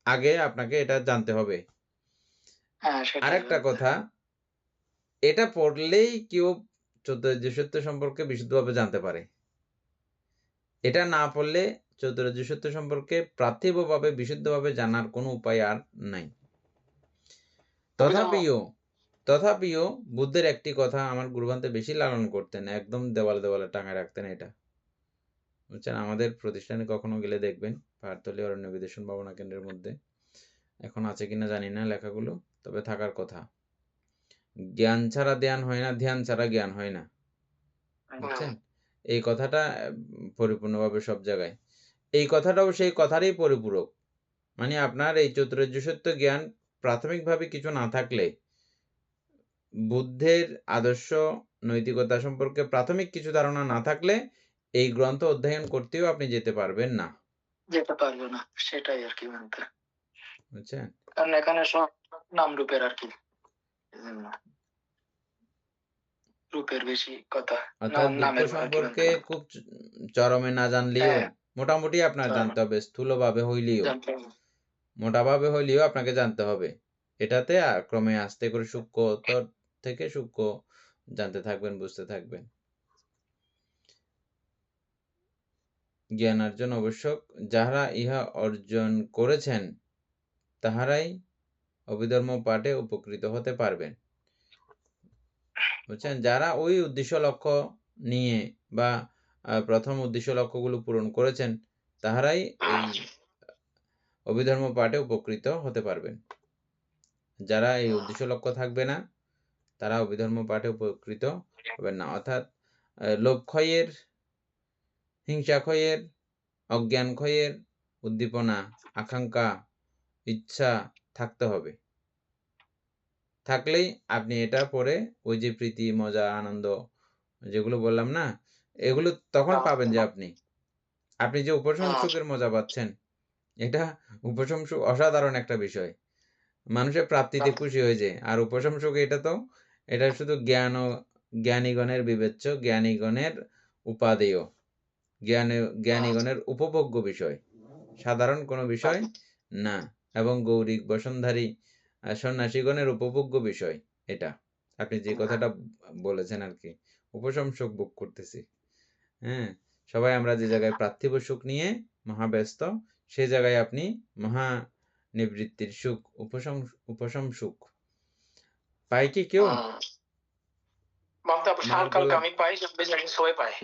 আগে আপনাকে এটা জানতে হবে। আরেকটা কথা, এটা পড়লেই কেউ চতুরার্য সম্পর্কে বিশুদ্ধভাবে জানতে পারে। এটা না পড়লে চতুরার্য সম্পর্কে পার্থিবভাবে বিশুদ্ধভাবে জানার কোনো উপায় আর নাই। তথাপিও বুদ্ধের একটি কথা আমার গুরুভান্তে বেশি লালন করতেন, একদম দেওয়ালে টাঙায় রাখতেন। এটা বুঝছেন, আমাদের প্রতিষ্ঠানে কখনো গেলে দেখবেন পাহাড়তলী অরণ্য বিদেশন ভাবনা কেন্দ্রের মধ্যে, এখন আছে কিনা জানি না লেখাগুলো, তবে থাকার কথা। জ্ঞান ছাড়া ধ্যান হয় না, ধ্যান ছাড়া জ্ঞান হয় না। বুঝছেন, এই কথাটা পরিপূর্ণভাবে সব জায়গায়। এই কথাটাও সেই কথারই পরিপূরক। মানে আপনার এই চতুরার্য সত্য জ্ঞান প্রাথমিকভাবে কিছু না থাকলে, বুদ্ধের আদর্শ নৈতিকতা সম্পর্কে প্রাথমিক কিছু ধারণা না থাকলে এই গ্রন্থ অধ্যয়ন করতেও আপনি যেতে পারবেন না। সেটাই আর কি বলতে, বুঝছেন, কারণ এখানে সব নাম রূপের আর কি, রূপের বেশি কথা। অর্থাৎ দুঃখ সম্পর্কে খুব চরমে না জানলেও মোটামুটি আপনার জানতে হবে, স্থূলভাবে হইলেও, মোটাভাবে হইলেও আপনাকে জানতে হবে। এটাতে ক্রমে আস্তে করে সূক্ষ্ম থেকে সূক্ষ্ম জানতে থাকবেন, বুঝতে থাকবেন। জ্ঞান অর্জন আবশ্যক। যাহারা ইহা অর্জন করেছেন তাহারাই অভিধর্ম পাঠে উপকৃত হতে পারবেন। বুঝছেন, যারা ওই উদ্দেশ্য লক্ষ্য নিয়ে বা প্রথম উদ্দেশ্য লক্ষ্যগুলো পূরণ করেছেন তাহারাই এই অভিধর্ম পাঠে উপকৃত হতে পারবেন। যারা এই উদ্দেশ্য লক্ষ্য থাকবে না তারা অভিধর্ম পাঠে উপকৃত হবেন না। অর্থাৎ লোভ ক্ষয়ের, হিংসা ক্ষয়ের, অজ্ঞান ক্ষয়ের উদ্দীপনা, আকাঙ্ক্ষা, ইচ্ছা থাকতে হবে। থাকলেই আপনি এটা পরে ওই যে প্রীতি, মজা, আনন্দ যেগুলো বললাম না, এগুলো তখন পাবেন যে আপনি যে উপশম সুখের মজা পাচ্ছেন, এটা উপশম সুখ অসাধারণ একটা বিষয়। মানুষের প্রাপ্তিতে খুশি হয়ে যায়। আর উপশম সুখ এটা শুধু জ্ঞানীগণের বিবেচ্য, জ্ঞানীগণের উপাদেয়, জ্ঞানীগণের উপভোগ্য বিষয়, সাধারণ কোনো বিষয় না, এবং গৌরিক বসনধারী সন্ন্যাসীগণের উপভোগ্য বিষয়। এটা আপনি যে কথাটা বলেছেন আর কি, উপশম সুখ ভোগ করতেছি। হ্যাঁ, সবাই আমরা যে জায়গায় পার্থিব সুখ নিয়ে মহাব্যস্ত, সে জায়গায় আপনি মহা নিবৃত্তির সুখ, উপশম সুখ পাই কি কেউ?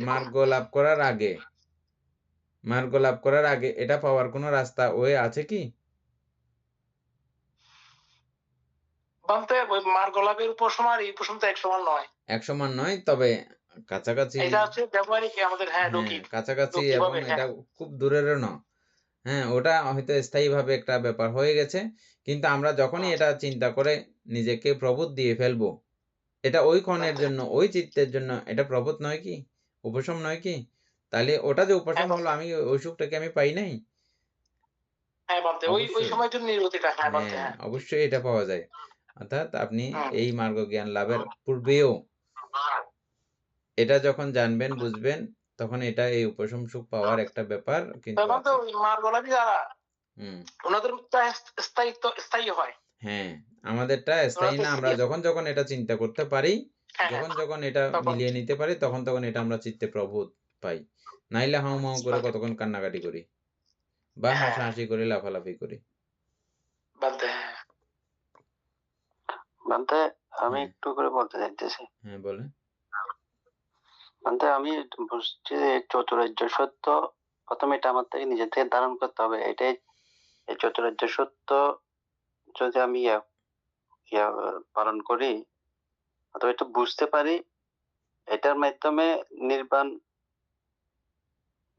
মার্গ লাভ করার আগে এটা পাওয়ার কোন রাস্তা ওয়ে আছে কি? মার্গ লাভের উপশম আর এই উপশম তো এক সমান নয়। এক সমান নয়, তবে কাছাকাছি। এটা হচ্ছে ব্যবহারিক আমাদের, কাছাকাছি, এবং এটা খুব দূরেরও না। হ্যাঁ, ওটা হয়তো স্থায়ীভাবে একটা ব্যাপার হয়ে গেছে, কিন্তু আমরা যখনই এটা চিন্তা করে নিজেকে প্রবোধ দিয়ে ফেলবো, এটা ওই ক্ষণের জন্য, ওই চিত্তের জন্য এটা প্রবোধ নয় কি, উপশম নয় কি? তাহলে ওটা যে উপশম হলো, আমি ওই সুখটাকে আমি পাই নাই? অবশ্যই এটা পাওয়া যায়। অর্থাৎ আপনি এই মার্গ জ্ঞান লাভের পূর্বেও এটা যখন জানবেন, বুঝবেন, তখন এটা এই উপশম সুখ পাওয়ার একটা ব্যাপার কিন্তু হ্যাঁ, আমাদেরটা স্থায়ী না। আমরা যখন এটা চিন্তা করতে পারি, যখন এটা মিলিয়ে নিতে পারি, তখন এটা আমরা চিত্তে প্রবোধ পাই। নাইলে হাউ মাউ করে কতক্ষণ কান্নাকাটি করি বা হাসাহাসি করি, লাফালাফি করি। বলতে আমি হ্যাঁ একটু করে বলতে চাইতেছি। হ্যাঁ বলে বলতে আমি বুঝছি যে চতুরার্য সত্য প্রথমে এটা আমার থেকে নিজে থেকে ধারণ করতে হবে। এটাই এই চতুরার্য সত্য যদি আমি পালন করি অথবা একটু বুঝতে পারি, এটার মাধ্যমে নির্বাণ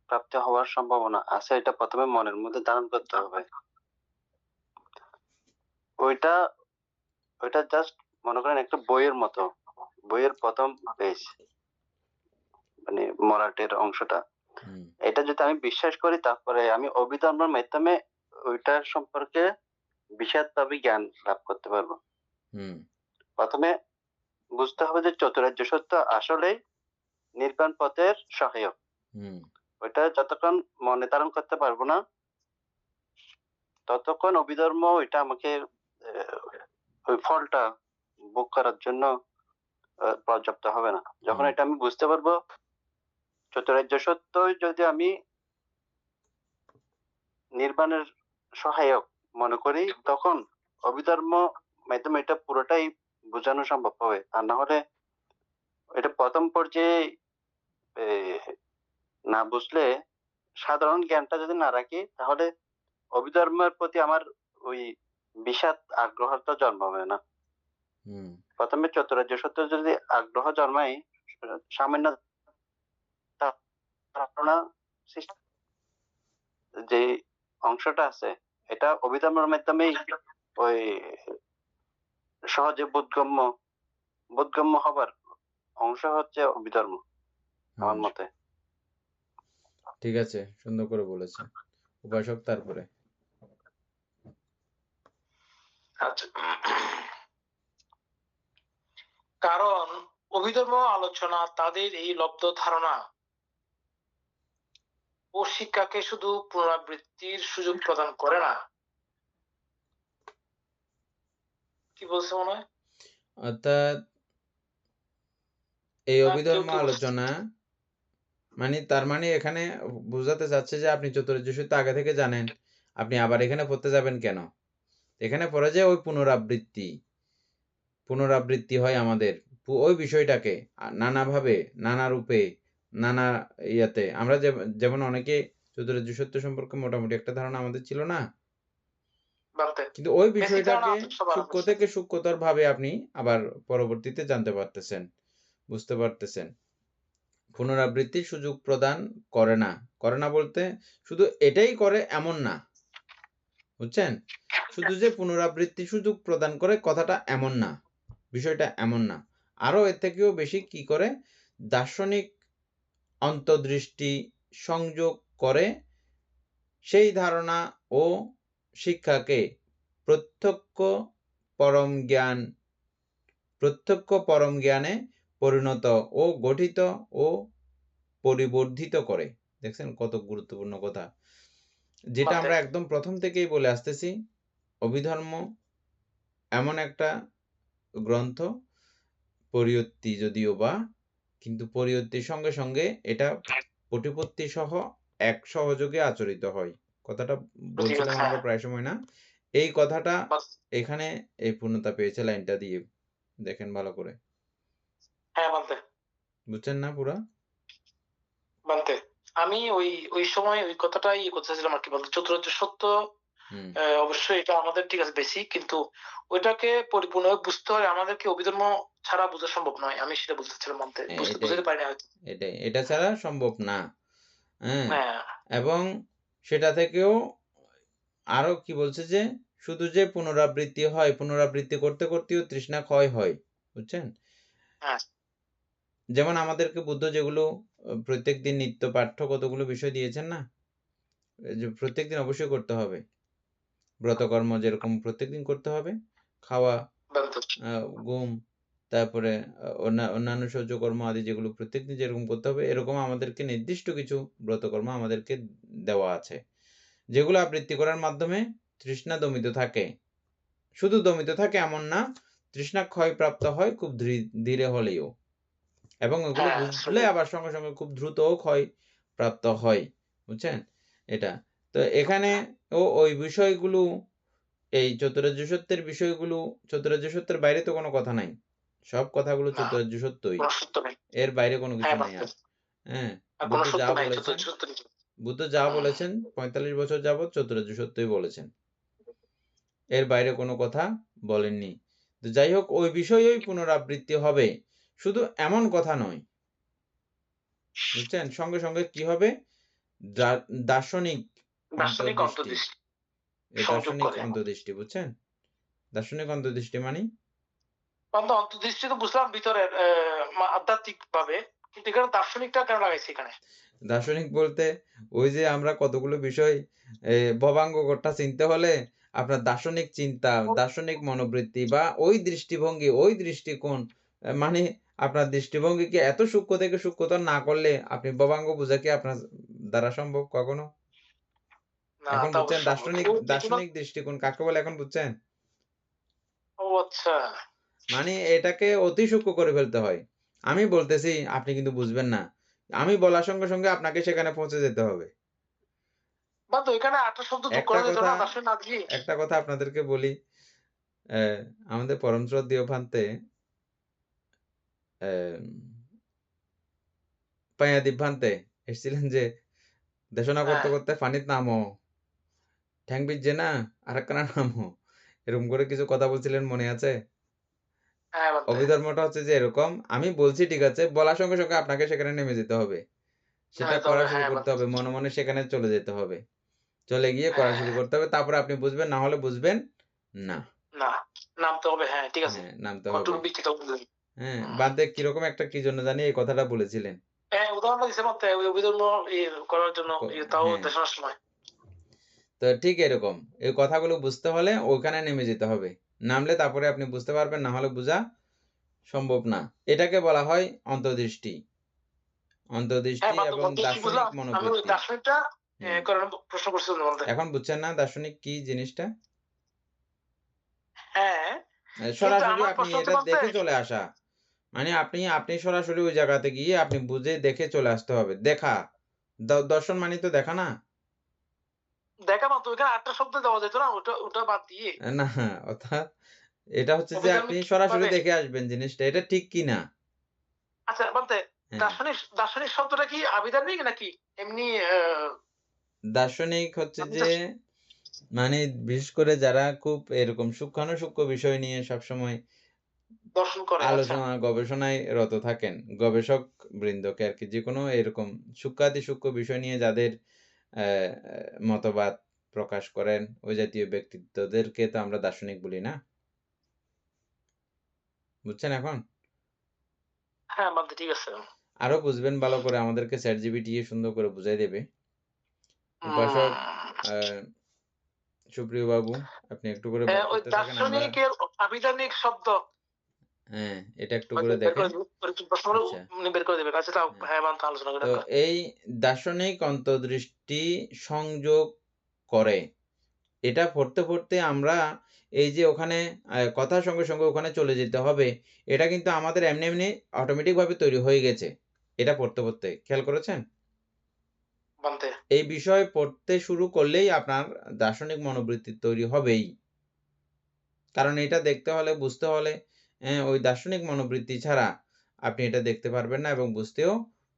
প্রাপ্তি হওয়ার সম্ভাবনা আছে। এটা প্রথমে মনের মধ্যে ধারণ করতে হবে। ওইটা ওইটা জাস্ট মনে করেন একটা বইয়ের মতো, বইয়ের প্রথম পেজ, মানে মরাটের অংশটা। হুম এটা যদি আমি বিশ্বাস করি, তারপরে আমি অভিধর্মের মাধ্যমে ওইটার সম্পর্কে বিশদভাবে জ্ঞান লাভ করতে পারবো। হুম প্রথমে বুঝতে হবে যে চতুরার্য সত্য আসলেই নির্বাণ পথের সহায়ক। হুম ওইটা যতক্ষণ মনে ধারণ করতে পারবো না, ততক্ষণ অভিধর্ম ওইটা আমাকে ওই ফলটা ভোগ করার জন্য পর্যাপ্ত হবে না। যখন হুম এটা আমি বুঝতে পারবো চতুরার্য সত্যই যদি আমি নির্বাণের সহায়ক মনে করি, তখন অভিধর্ম মাধ্যমে এটা পুরোটাই বোঝানো সম্ভব হবে। আর না হলে এটা প্রথম পর্যায়ে না বুঝলে, সাধারণ জ্ঞানটা যদি না রাখি, তাহলে অভিধর্মের প্রতি আমার ওই বিষাদ আগ্রহটা জন্মাবে না। হুম প্রথমে চতুরার্য সত্য যদি আগ্রহ জন্মাই, সামান্য ধারণা যে অংশটা আছে, এটা অভিধর্মের মাধ্যমেই ওই সহজে বোধগম্য হবার অংশ হচ্ছে অভিধর্ম আমার হুম মতে। ঠিক আছে, সুন্দর করে বলেছে উপাসক। তারপরে আচ্ছা, কারণ অভিধর্ম আলোচনা তাদের এই লব্ধ ধারণা ও শিক্ষাকে শুধু পুনরাবৃত্তির সুযোগ প্রদান করে না। কি বলছে মনে হয়? অর্থাৎ এই না, কেউ অভিধর্ম কি বলছে? আলোচনা মানে, তার মানে এখানে বোঝাতে চাচ্ছে যে আপনি চতুরার্য সত্য আগে থেকে জানেন, আপনি আবার এখানে পড়তে যাবেন কেন? এখানে পড়ে যে ওই পুনরাবৃত্তি হয় আমাদের ওই বিষয়টাকে নানাভাবে, নানা রূপে, নানা ইয়াতে। আমরা যেমন অনেকে চতুরার্য সত্য সম্পর্কে মোটামুটি একটা ধারণা আমাদের ছিল না, বলতে কিন্তু ওই বেসিক ধারণা বিষয়টাকে আছে সবার সূক্ষ্ম অবশ্যই। থেকে সূক্ষ্মতর ভাবে আপনি আবার পরবর্তীতে জানতে পারতেছেন, বুঝতে পারতেছেন। পুনরাবৃত্তির সুযোগ প্রদান করে না বলতে শুধু এটাই করে এমন না, বুঝছেন? শুধু যে পুনরাবৃত্তি সুযোগ প্রদান করে কথাটা এমন না, বিষয়টা এমন না। আরো এর থেকেও বেশি কি করে, দার্শনিক অন্তর্দৃষ্টি সংযোগ করে সেই ধারণা ও শিক্ষাকে প্রত্যক্ষ পরম জ্ঞানে পরিণত ও গঠিত ও পরিবর্ধিত করে। দেখছেন কত গুরুত্বপূর্ণ কথা, যেটা আমরা একদম প্রথম থেকেই বলে আসতেছি। অভিধর্ম এমন একটা গ্রন্থ, পরিয়ত্তি যদিও বা, কিন্তু পরিয়ত্তির সঙ্গে সঙ্গে এটা প্রতিপত্তি সহ এক সহযোগে আচরিত হয়। কথাটা বলছিলাম আমরা প্রায় সময় না, এই কথাটা এখানে এই পূর্ণতা পেয়েছে লাইনটা দিয়ে। দেখেন ভালো করে, হ্যাঁ বলতে বুঝছেন না পুরা? বলতে আমি ওই সময় ওই কথাটাই করতেছিলাম আর কি। বলতে চতুরার্য সত্য অবশ্যই এটা আমাদের ঠিক আছে বেসিক, কিন্তু ওইটাকে পরিপূর্ণভাবে বুঝতে হলে আমাদেরকে অভিধর্ম ছাড়া বোঝা সম্ভব নয়। আমি সেটা বুঝতেছিলাম, বুঝতে পারি না হয়তো। এটা ছাড়া সম্ভব না। হ্যাঁ, এবং সেটা থেকেও আরো কি বলছে যে শুধু যে পুনরাবৃত্তি হয়, পুনরাবৃত্তি করতে করতেও তৃষ্ণা ক্ষয় হয়, বুঝছেন? হ্যাঁ, যেমন আমাদেরকে বুদ্ধ যেগুলো প্রত্যেকদিন নিত্য পাঠ্য কতগুলো বিষয় দিয়েছেন না, যে প্রত্যেকদিন অবশ্যই করতে হবে। ব্রতকর্ম যেরকম প্রত্যেকদিন করতে হবে, খাওয়া, ঘুম, তারপরে অন্যান্য সহ্যকর্ম আদি যেগুলো প্রত্যেকদিন যেরকম করতে হবে, এরকম আমাদেরকে নির্দিষ্ট কিছু ব্রতকর্ম আমাদেরকে দেওয়া আছে, যেগুলো আবৃত্তি করার মাধ্যমে তৃষ্ণা দমিত থাকে। শুধু দমিত থাকে এমন না, তৃষ্ণা ক্ষয়প্রাপ্ত হয় খুব ধীরে হলেও, এবং ওগুলো বুঝলে আবার সঙ্গে সঙ্গে খুব দ্রুত ক্ষয় প্রাপ্ত হয়, বুঝছেন? এটা তো এখানে ওই বিষয়গুলো এই চতুরার্য সত্যের বিষয়গুলো, চতুরার্য সত্যের বাইরে তো কোনো কথা নাই, সব কথাগুলো না চতুরার্য সত্যই, কোনো সত্য নেই। এর বাইরে কোনো কিছু হ্যাঁ নাই। বাস্তব। আর হ্যাঁ, আর কোনো বুদ্ধ যা সত্য নাই, বলেছেন, চতুর্থ সত্য নেই। বুদ্ধ যা হুম। বলেছেন 45 বছর যাবৎ চতুরার্য সত্যই বলেছেন, এর বাইরে কোনো কথা বলেননি। তো যাই হোক, ওই বিষয়েই পুনরাবৃত্তি হবে, শুধু এমন কথা নয়, বুঝছেন? সঙ্গে সঙ্গে কি হবে, দার্শনিক দার্শনিক অন্তর্দৃষ্টি, অন্তর্দৃষ্টি এই সংযোগ দার্শনিক করে। অন্তর্দৃষ্টি, বুঝছেন? দার্শনিক অন্তর্দৃষ্টি মানে কিন্তু অন্তর্দৃষ্টি তো বুঝলাম ভিতরের আধ্যাত্মিক ভাবে, কিন্তু এখানে দার্শনিকটা কেন লাগাইছে এখানে? দার্শনিক বলতে ওই যে আমরা কতগুলো বিষয় ভবাঙ্গকরটা চিনতে হলে আপনার দার্শনিক চিন্তা, দার্শনিক মনোবৃত্তি বা ওই দৃষ্টিভঙ্গি, ওই দৃষ্টিকোণ, মানে আপনার দৃষ্টিভঙ্গিকে এত সূক্ষ্ম থেকে সূক্ষ্মতর না করলে আপনি ভবাঙ্গ বোঝা কি আপনার দ্বারা সম্ভব কখনো? না এখন তা বুঝছেন অবশ্য দার্শনিক, দার্শনিক দৃষ্টিকোণ কাকে বলে এখন বুঝছেন? ও আচ্ছা। মানে এটাকে অতি সূক্ষ্ম করে ফেলতে হয়। আমি বলতেছি, আপনি কিন্তু বুঝবেন না। আমি বলার সঙ্গে সঙ্গে আপনাকে সেখানে পৌঁছে যেতে হবে। তো এখানে 8টা শব্দ যোগ একটা করা যেত কথা, না দার্শনিক না দিয়ে? একটা কথা আপনাদেরকে বলি। আমাদের পরম শ্রদ্ধেয় ভান্তে পায়াদীপ ভান্তে এসেছিলেন যে দেশনা করতে হ্যাঁ করতে ফানিত নামো, ঠ্যাং বিজছে না আরেকখানা নামো, এরকম করে কিছু কথা বলছিলেন, মনে আছে? হ্যাঁ বান্তে। অভিধর্মটা হচ্ছে যে এরকম, আমি বলছি ঠিক আছে, বলার সঙ্গে সঙ্গে আপনাকে সেখানে নেমে যেতে হবে, সেটা হ্যাঁ করা তবে শুরু হ্যাঁ করতে বান্তে। হবে, মনে মনে সেখানে চলে যেতে হবে, চলে গিয়ে করা শুরু হ্যাঁ করতে হবে, তারপরে আপনি বুঝবেন, না হলে বুঝবেন না। না নামতে হবে, হ্যাঁ ঠিক আছে। হ্যাঁ, নামতে কতটুকু হবে। বিকৃত বুঝলেন? হ্যাঁ, বাদে কিরকম একটা কি জন্য জানি এই কথাটা বলেছিলেন। হ্যাঁ উদাহরণ দিছে মতে ওই অভিধর্ম করার জন্য, তাও হ্যাঁ, দেশানোর সময়। তো ঠিক এরকম এই কথাগুলো বুঝতে হলে ওখানে নেমে যেতে হবে, নামলে তারপরে আপনি বুঝতে পারবেন, না হলে বোঝা সম্ভব না। এটাকে বলা হয় অন্তর্দৃষ্টি, অন্তর্দৃষ্টি হ্যাঁ বান্তে এবং বলতে কি দার্শনিক বুঝলাম, আমি ওই মনোবৃত্তি। দার্শনিকটা হুম, করার প্রশ্ন করছিলাম বলতে। এখন বুঝছেন না দার্শনিক কি জিনিসটা? হ্যাঁ কিন্তু সরাসরি আমার আপনি প্রশ্ন হচ্ছে এটা বলতে, দেখে চলে আসা, মানে আপনি আপনি সরাসরি ওই জায়গাতে গিয়ে আপনি বুঝে দেখে চলে আসতে হবে। দেখা, দর্শন মানে তো দেখা না। দেখা মাত্র ওইখানে 8টা শব্দ দেওয়া যেত না, ওটা ওটা বাদ দিয়ে না, অর্থাৎ এটা হচ্ছে যে আপনি অভিধার্মিক সরাসরি ভাবে। দেখে আসবেন জিনিসটা, এটা ঠিক কি না। আচ্ছা বলতে হ্যাঁ, দার্শনিক, দার্শনিক শব্দটা কি আবিধার্মিক নাকি এমনি দার্শনিক হচ্ছে আপনি যে মানে বিশেষ করে যারা খুব এরকম সূক্ষ্মাণুসূক্ষ্ম বিষয় নিয়ে সবসময় দর্শন করে? আচ্ছা আলোচনা গবেষণায় রত থাকেন, গবেষক বৃন্দকে আর কি, যেকোনো এরকম সূক্ষ্মাতি সূক্ষ্ম বিষয় নিয়ে যাদের মতবাদ প্রকাশ করেন, ওই জাতীয় ব্যক্তিত্বদেরকে তো আমরা দার্শনিক বলি না, বুঝছেন এখন? হ্যাঁ বলতে ঠিক আছে। আরো বুঝবেন ভালো করে, আমাদেরকে চ্যাট জিপিটি সুন্দর করে বুঝাই দেবে। উপাসক সুপ্রিয় বাবু, আপনি একটু করে বের ওই করতে থাকেন, আমরা দার্শনিকের আবিধানিক শব্দ হ্যাঁ এটা একটু হয়তো করে বের করে দেখেন। দিবেন, প্রশ্নগুলো আচ্ছা, উনি বের করে দেবেন। আচ্ছা তাও হ্যাঁ। হ্যাঁ মানতে আলোচনা করি তো আমরা। এই দার্শনিক অন্তর্দৃষ্টি সংযোগ করে, এটা পড়তে পড়তে আমরা এই যে ওখানে কথার সঙ্গে সঙ্গে ওখানে চলে যেতে হবে, এটা কিন্তু আমাদের এমনি এমনি অটোমেটিক ভাবে তৈরি হয়ে গেছে, এটা পড়তে পড়তে, খেয়াল করেছেন? বলতে এই বিষয় পড়তে শুরু করলেই আপনার দার্শনিক মনোবৃত্তি তৈরি হবেই, কারণ এটা দেখতে হলে, বুঝতে হলে ওই দার্শনিক মনোবৃত্তি ছাড়া আপনি এটা দেখতে পারবেন না এবং বুঝতেও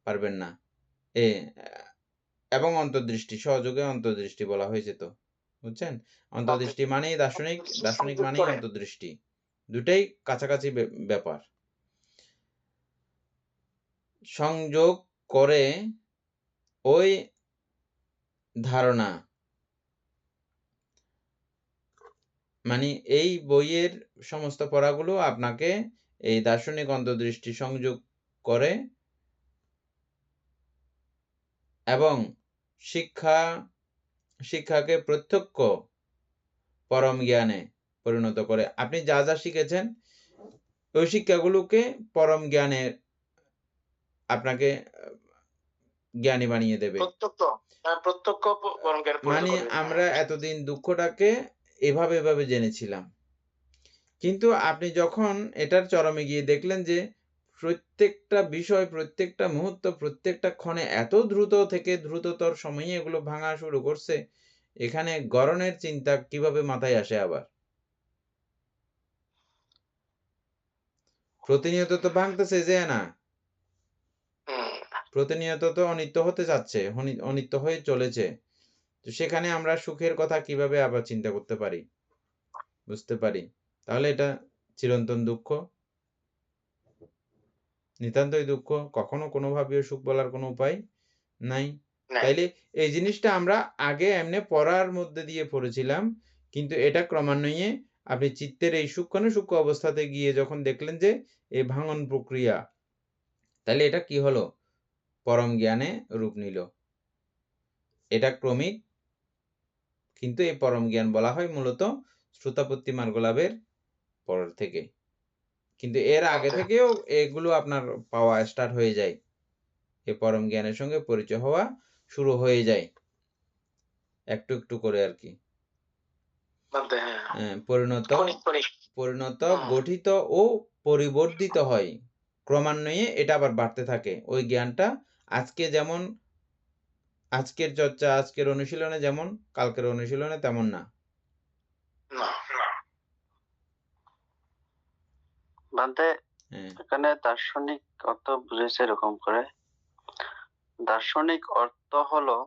পারবেন না। এ এবং অন্তর্দৃষ্টি, সহযোগে অন্তর্দৃষ্টি বলা হয়েছে তো, বুঝছেন? বলতে অন্তর্দৃষ্টি মানেই দার্শনিক, দার্শনিক সংযোগ মানেই করে। অন্তর্দৃষ্টি। দুটাই কাছাকাছি ব্যাপার। সংযোগ করে ওই ধারণা, মানে এই বইয়ের সমস্ত পড়াগুলো আপনাকে এই দার্শনিক অন্তর্দৃষ্টি সংযোগ করে এবং শিক্ষাকে প্রত্যক্ষ পরম জ্ঞানে পরিণত করে। আপনি যা যা শিখেছেন ওই শিক্ষাগুলোকে পরম জ্ঞানের আপনাকে জ্ঞানী বানিয়ে দেবে। প্রত্যক্ষ পরম জ্ঞানে পরিণত মানে করবে। আমরা এতদিন দুঃখটাকে এভাবে জেনেছিলাম, কিন্তু আপনি যখন এটার চরমে গিয়ে দেখলেন যে প্রত্যেকটা বিষয়, প্রত্যেকটা মুহূর্ত, প্রত্যেকটা ক্ষণে এত দ্রুত থেকে দ্রুততর সময়ে এগুলো ভাঙা শুরু করছে, এখানে গড়নের চিন্তা কিভাবে মাথায় আসে আবার? প্রতিনিয়ত তো ভাঙতেছে যে না, প্রতিনিয়ত তো অনিত্য হতে যাচ্ছে, অনিত্য হয়ে চলেছে। তো সেখানে আমরা সুখের কথা কিভাবে আবার চিন্তা করতে পারি, বুঝতে পারি? তাহলে এটা চিরন্তন দুঃখ, নিতান্তই দুঃখ, কখনো কোনোভাবেও সুখ বলার কোনো উপায় নাই। তাইলে এই জিনিসটা আমরা আগে এমনি পড়ার মধ্যে দিয়ে পড়েছিলাম, কিন্তু এটা ক্রমান্বয়ে আপনি চিত্তের এই সূক্ষ্ম অবস্থাতে গিয়ে যখন দেখলেন যে এই ভাঙন প্রক্রিয়া, তাহলে এটা কি হলো? পরম জ্ঞানে রূপ নিল। এটা ক্রমিক, কিন্তু এই পরম জ্ঞান বলা হয় মূলত শ্রোতাপত্তি মার্গ লাভের পর থেকে, কিন্তু এর আগে থেকেও এগুলো আপনার পাওয়া স্টার্ট হয়ে যায়, এই পরম জ্ঞানের সঙ্গে পরিচয় হওয়া শুরু হয়ে যায় একটু একটু করে আর কি। পরিণত গঠিত ও পরিবর্ধিত হয় ক্রমান্বয়ে, এটা আবার বাড়তে থাকে ওই জ্ঞানটা। আজকে যেমন আজকের চর্চা, আজকের অনুশীলনে যেমন, কালকের অনুশীলনে তেমন না। বাদে এখানে দার্শনিক অর্থ বুঝেছে এরকম করে। দার্শনিক অর্থ হলো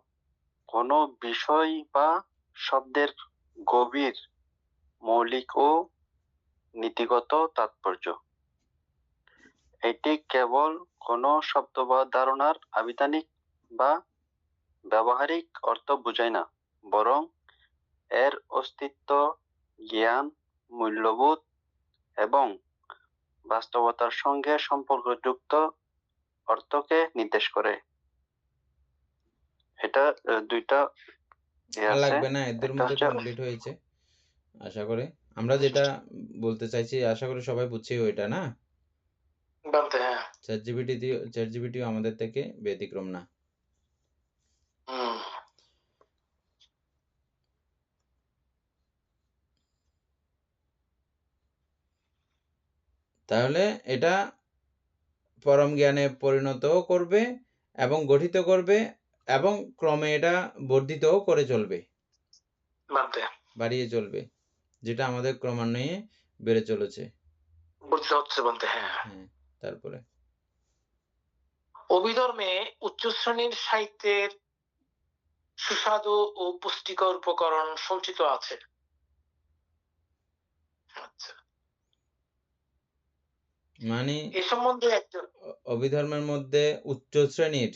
কোন বিষয় বা শব্দের গভীর, মৌলিক ও নীতিগত তাৎপর্য। এটি কেবল কোন শব্দ বা ধারণার আবিধানিক বা ব্যবহারিক অর্থ বোঝায় না, বরং এর অস্তিত্ব, জ্ঞান, মূল্যবোধ এবং বাস্তবতার সঙ্গে সম্পর্কযুক্ত অর্থকে নির্দেশ করে। এটা দুইটা লাগবে না, এদের মধ্যে কমপ্লিট হয়েছে আশা করি। আমরা যেটা বলতে চাইছি আশা করি সবাই বুঝছি ওইটা না। চ্যাট আমাদের থেকে ব্যতিক্রম না। তাহলে এটা পরম জ্ঞানে পরিণতও করবে এবং গঠিত করবে এবং ক্রমে এটা বর্ধিতও করে চলবে, বাড়িয়ে চলবে, যেটা আমাদের ক্রমান্বয়ে বেড়ে চলেছে। তারপরে অভিধর্মে উচ্চ শ্রেণীর সাহিত্যের সুস্বাদু ও পুষ্টিকর উপকরণ সঞ্চিত আছে। মানে এ সম্বন্ধে অভিধর্মের মধ্যে উচ্চ শ্রেণীর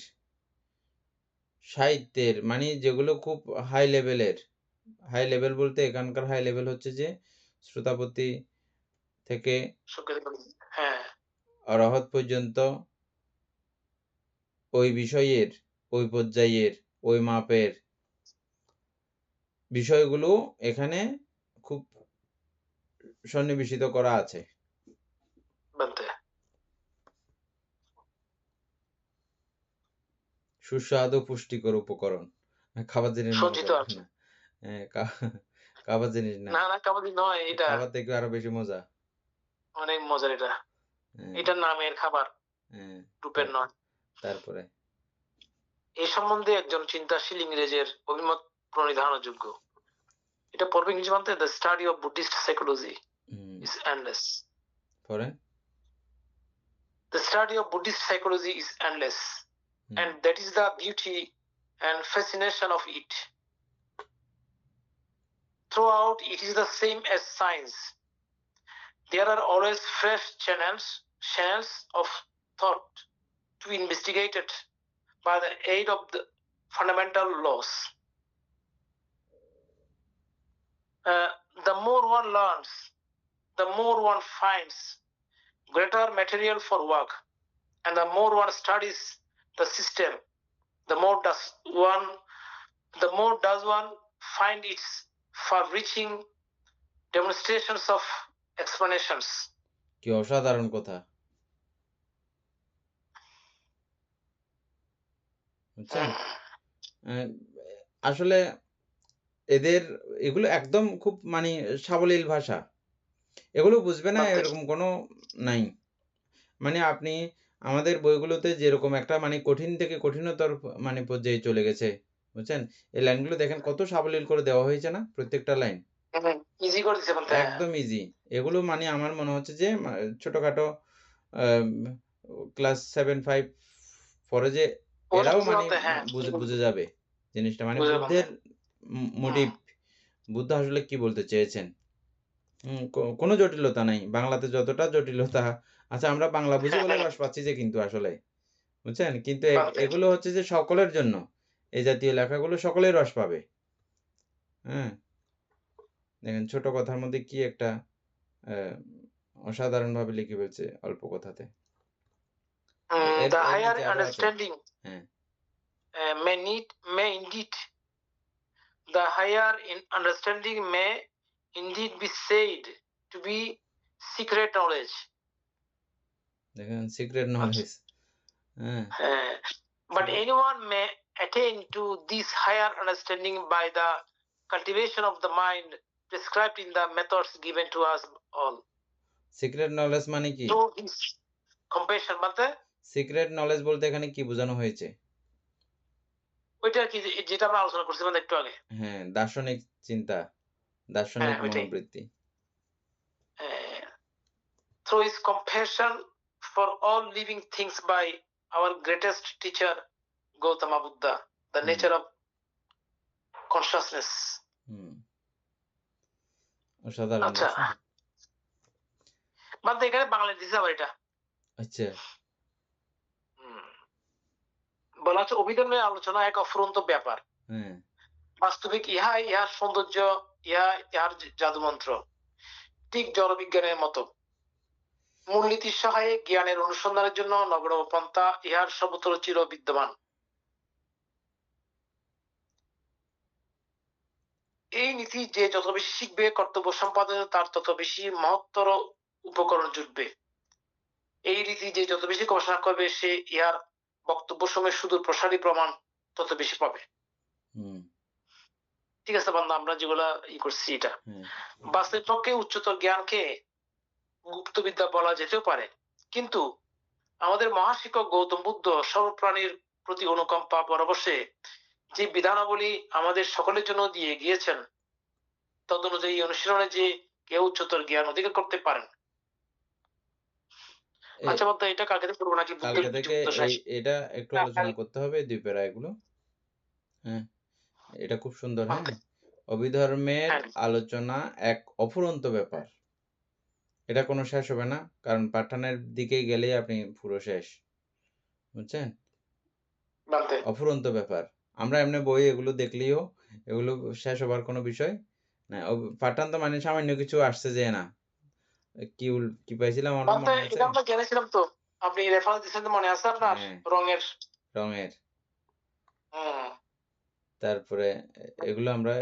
সাহিত্যের মানে যেগুলো খুব হাই লেভেলের, হাই লেভেল বলতে এখানকার হাই লেভেল হচ্ছে যে শ্রোতাপতি থেকে অরহত পর্যন্ত ওই বিষয়ের, ওই পর্যায়ের, ওই মাপের বিষয়গুলো এখানে খুব সন্নিবেশিত করা আছে। সুস্বাদু পুষ্টিকর উপকরণ, খাবার জিনিস না, খাবার জিনিস না, খাবার থেকে আরো বেশি মজা, অনেক মজার। এটা নামের খাবার, রূপের নয়। তারপরে এই সম্বন্ধে একজন চিন্তাশীল ইংরেজের অভিমত প্রণিধানযোগ্য। এটা পড়বে ইংরেজি বলতে the study of Buddhist psychology is endless. পড়েন। The study of Buddhist psychology is endless, and that is the beauty and fascination of it. Throughout, it is the same as science. There are always fresh channels of thought to be investigated by the aid of the fundamental laws. The more one learns, the more one finds greater material for work, and the more one studies the system, the more does one find its far-reaching demonstrations of explanations. কি অসাধারণ কথা, বুঝছেন? আসলে এদের এগুলো একদম খুব মানে সাবলীল ভাষা, এগুলো বুঝবে না এরকম কোনো নাই। মানে আপনি আমাদের বইগুলোতে যেরকম একটা মানে কঠিন থেকে কঠিনতর মানে পর্যায়ে চলে গেছে, বুঝছেন? এই লাইনগুলো দেখেন কত সাবলীল করে দেওয়া হয়েছে না প্রত্যেকটা লাইন? ইজি করে দিছে বলতে। একদম ইজি। এগুলো মানে আমার মনে হচ্ছে যে ছোটখাটো আম ক্লাস 7, 5 পরে যে বুঝে এরাও বুঝে মানে বলতে, হ্যাঁ বুঝে যাবে জিনিসটা। মানে বুঝে বলতে। বুদ্ধের মোটিভ, বুদ্ধ আসলে কি বলতে চেয়েছেন। কোনো জটিলতা নাই। বাংলাতে যতটা জটিলতা আচ্ছা আমরা বাংলা বুঝি বলে রস পাচ্ছি যে কিন্তু আসলে। বুঝছেন? কিন্তু বলতে। এগুলো হচ্ছে যে সকলের জন্য। এই জাতীয় লেখাগুলো সকলেই রস পাবে। হ্যাঁ? দেখেন ছোট কথার মধ্যে কি একটা অ্যা অসাধারণভাবে লিখে ফেলছে অল্প কথাতে। এর The এর higher নিচে আরো আছে। understanding হ্যাঁ, may indeed the higher in understanding may indeed be said to be secret knowledge. দেখেন সিক্রেট নলেজ। হ্যাঁ, But anyone may attain to this higher understanding by the cultivation of the mind prescribed in the methods given to us all. Secret knowledge মানে কি? Through his compassion বলতে সিক্রেট নলেজ বলতে এখানে কি বোঝানো হয়েছে? ওইটা কি যেটা আমরা আলোচনা করছিলাম একটু আগে। হ্যাঁ, দার্শনিক চিন্তা, দার্শনিক ওইটাই। মনোবৃত্তি। Through his compassion for all living things by our greatest teacher Gautama Buddha, the nature of consciousness. হুম। অসাধারণ আচ্ছা দর্শন। বাদ এখানে বাংলা দিছে আবার এটা আচ্ছা। বলা হচ্ছে অভিধর্মের আলোচনা এক অফুরন্ত ব্যাপার। হ্যাঁ। বাস্তবিক ইহার সৌন্দর্য, ইহার জাদুমন্ত্র ঠিক জড়বিজ্ঞানের মতো। মূলনীতির সহায়ে জ্ঞানের অনুসন্ধানের জন্য নবনব পন্থা ইহার সর্বত্র চির বিদ্যমান। এই নীতি যে যত বেশি শিখবে কর্তব্য সম্পাদনে তার তত বেশি মহত্তর উপকরণ জুটবে। এই রীতি যে যত বেশি গবেষণা করবে সে ইহার বক্তব্য সময়ের সুদূর প্রসারী প্রমাণ তত বেশি পাবে। ঠিক আছে বান্দা, আমরা যেগুলা করছি এটা বাস্তবিক পক্ষে উচ্চতর জ্ঞানকে গুপ্তবিদ্যা বলা যেতেও পারে, কিন্তু আমাদের মহাশিক্ষক গৌতম বুদ্ধ সর্বপ্রাণীর প্রতি অনুকম্পা পরবশে যে বিধানাবলী আমাদের সকলের জন্য দিয়ে গিয়েছেন তদ অনুযায়ী অনুশীলনে যে কেউ উচ্চতর জ্ঞান অধিকার করতে পারেন। আচ্ছা বলতে এটা কালকে থেকে করবো নাকি? কালকে থেকে এটা একটু আলোচনা করতে হবে দুই প্যারাগুলো। হ্যাঁ, এটা খুব সুন্দর। হ্যাঁ, অভিধর্মের আলোচনা এক অফুরন্ত ব্যাপার। এটা কোনো শেষ হবে না, কারণ পাঠানের দিকেই গেলেই আপনি পুরো শেষ। বুঝছেন? অফুরন্ত ব্যাপার। আমরা এমনি বই এগুলো দেখলেও এগুলো শেষ হবার কোনো বিষয় না। পাঠান তো মানে সামান্য কিছু আসছে যে না কি পাইছিলাম আমার মনে আছে। এটা আমরা জেনেছিলাম তো, আপনি রেফারেন্স দিয়েছেন তো মনে আছে আপনার? রঙের তারপরে এগুলো আমরা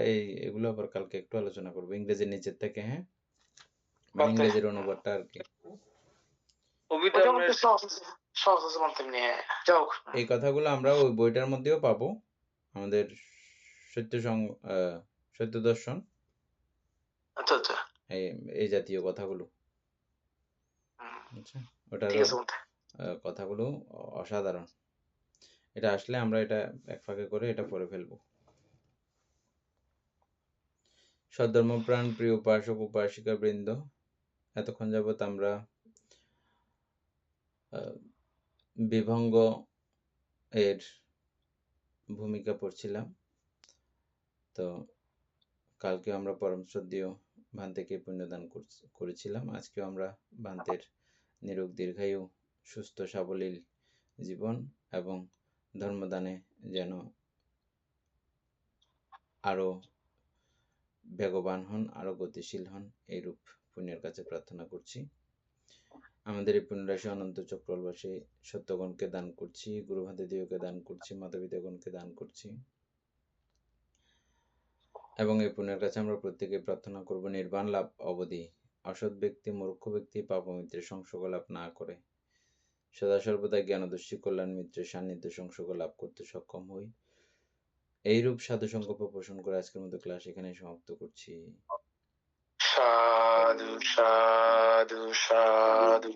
এগুলো আবার কালকে একটু আলোচনা করবো ইংরেজির নিচের থেকে। হ্যাঁ, মানে ইংরেজির অনুবাদটা আর কি। এই কথাগুলো আমরা ওই বইটার মধ্যেও পাবো, আমাদের সত্য দর্শন। আচ্ছা এই জাতীয় কথাগুলো। আচ্ছা, ওটার কথাগুলো অসাধারণ। এটা আসলে আমরা এটা এক ফাঁকে করে এটা পড়ে ফেলবো। সদ্ধর্মপ্রাণ প্রিয় উপাসক উপাসিকা বৃন্দ, এতক্ষণ যাবৎ আমরা বিভঙ্গ এর ভূমিকা পড়ছিলাম। তো কালকে আমরা পরম শ্রদ্ধেয় ভান্তেকে পুণ্যদান করেছিলাম। আজকেও আমরা ভান্তের নিরোগ দীর্ঘায়ু, সুস্থ সাবলীল জীবন এবং ধর্মদানে যেন আরো বেগবান হন, আরো গতিশীল হন, এইরূপ পুণ্যের কাছে প্রার্থনা করছি। আমাদের এই পুণ্যরাশি অনন্ত চক্রবাসী সত্যগণকে দান করছি, গুরু ভান্তেদিওকে দান করছি, মাতা পিতাগণকে দান করছি এবং এই পুণ্যের কাছে আমরা প্রত্যেকে প্রার্থনা করব নির্বাণ লাভ অবধি অসৎ ব্যক্তি, মূর্খ ব্যক্তি পাপমিত্রের সংসর্গ লাভ না করে সদা সর্বদা জ্ঞানদর্শী কল্যাণ মিত্রের সান্নিধ্য সংসর্গ লাভ করতে সক্ষম হই। এইরূপ সাধু সংকল্প পোষণ করে আজকের মতো ক্লাস এখানে সমাপ্ত করছি। সাধু সাধু সাধু।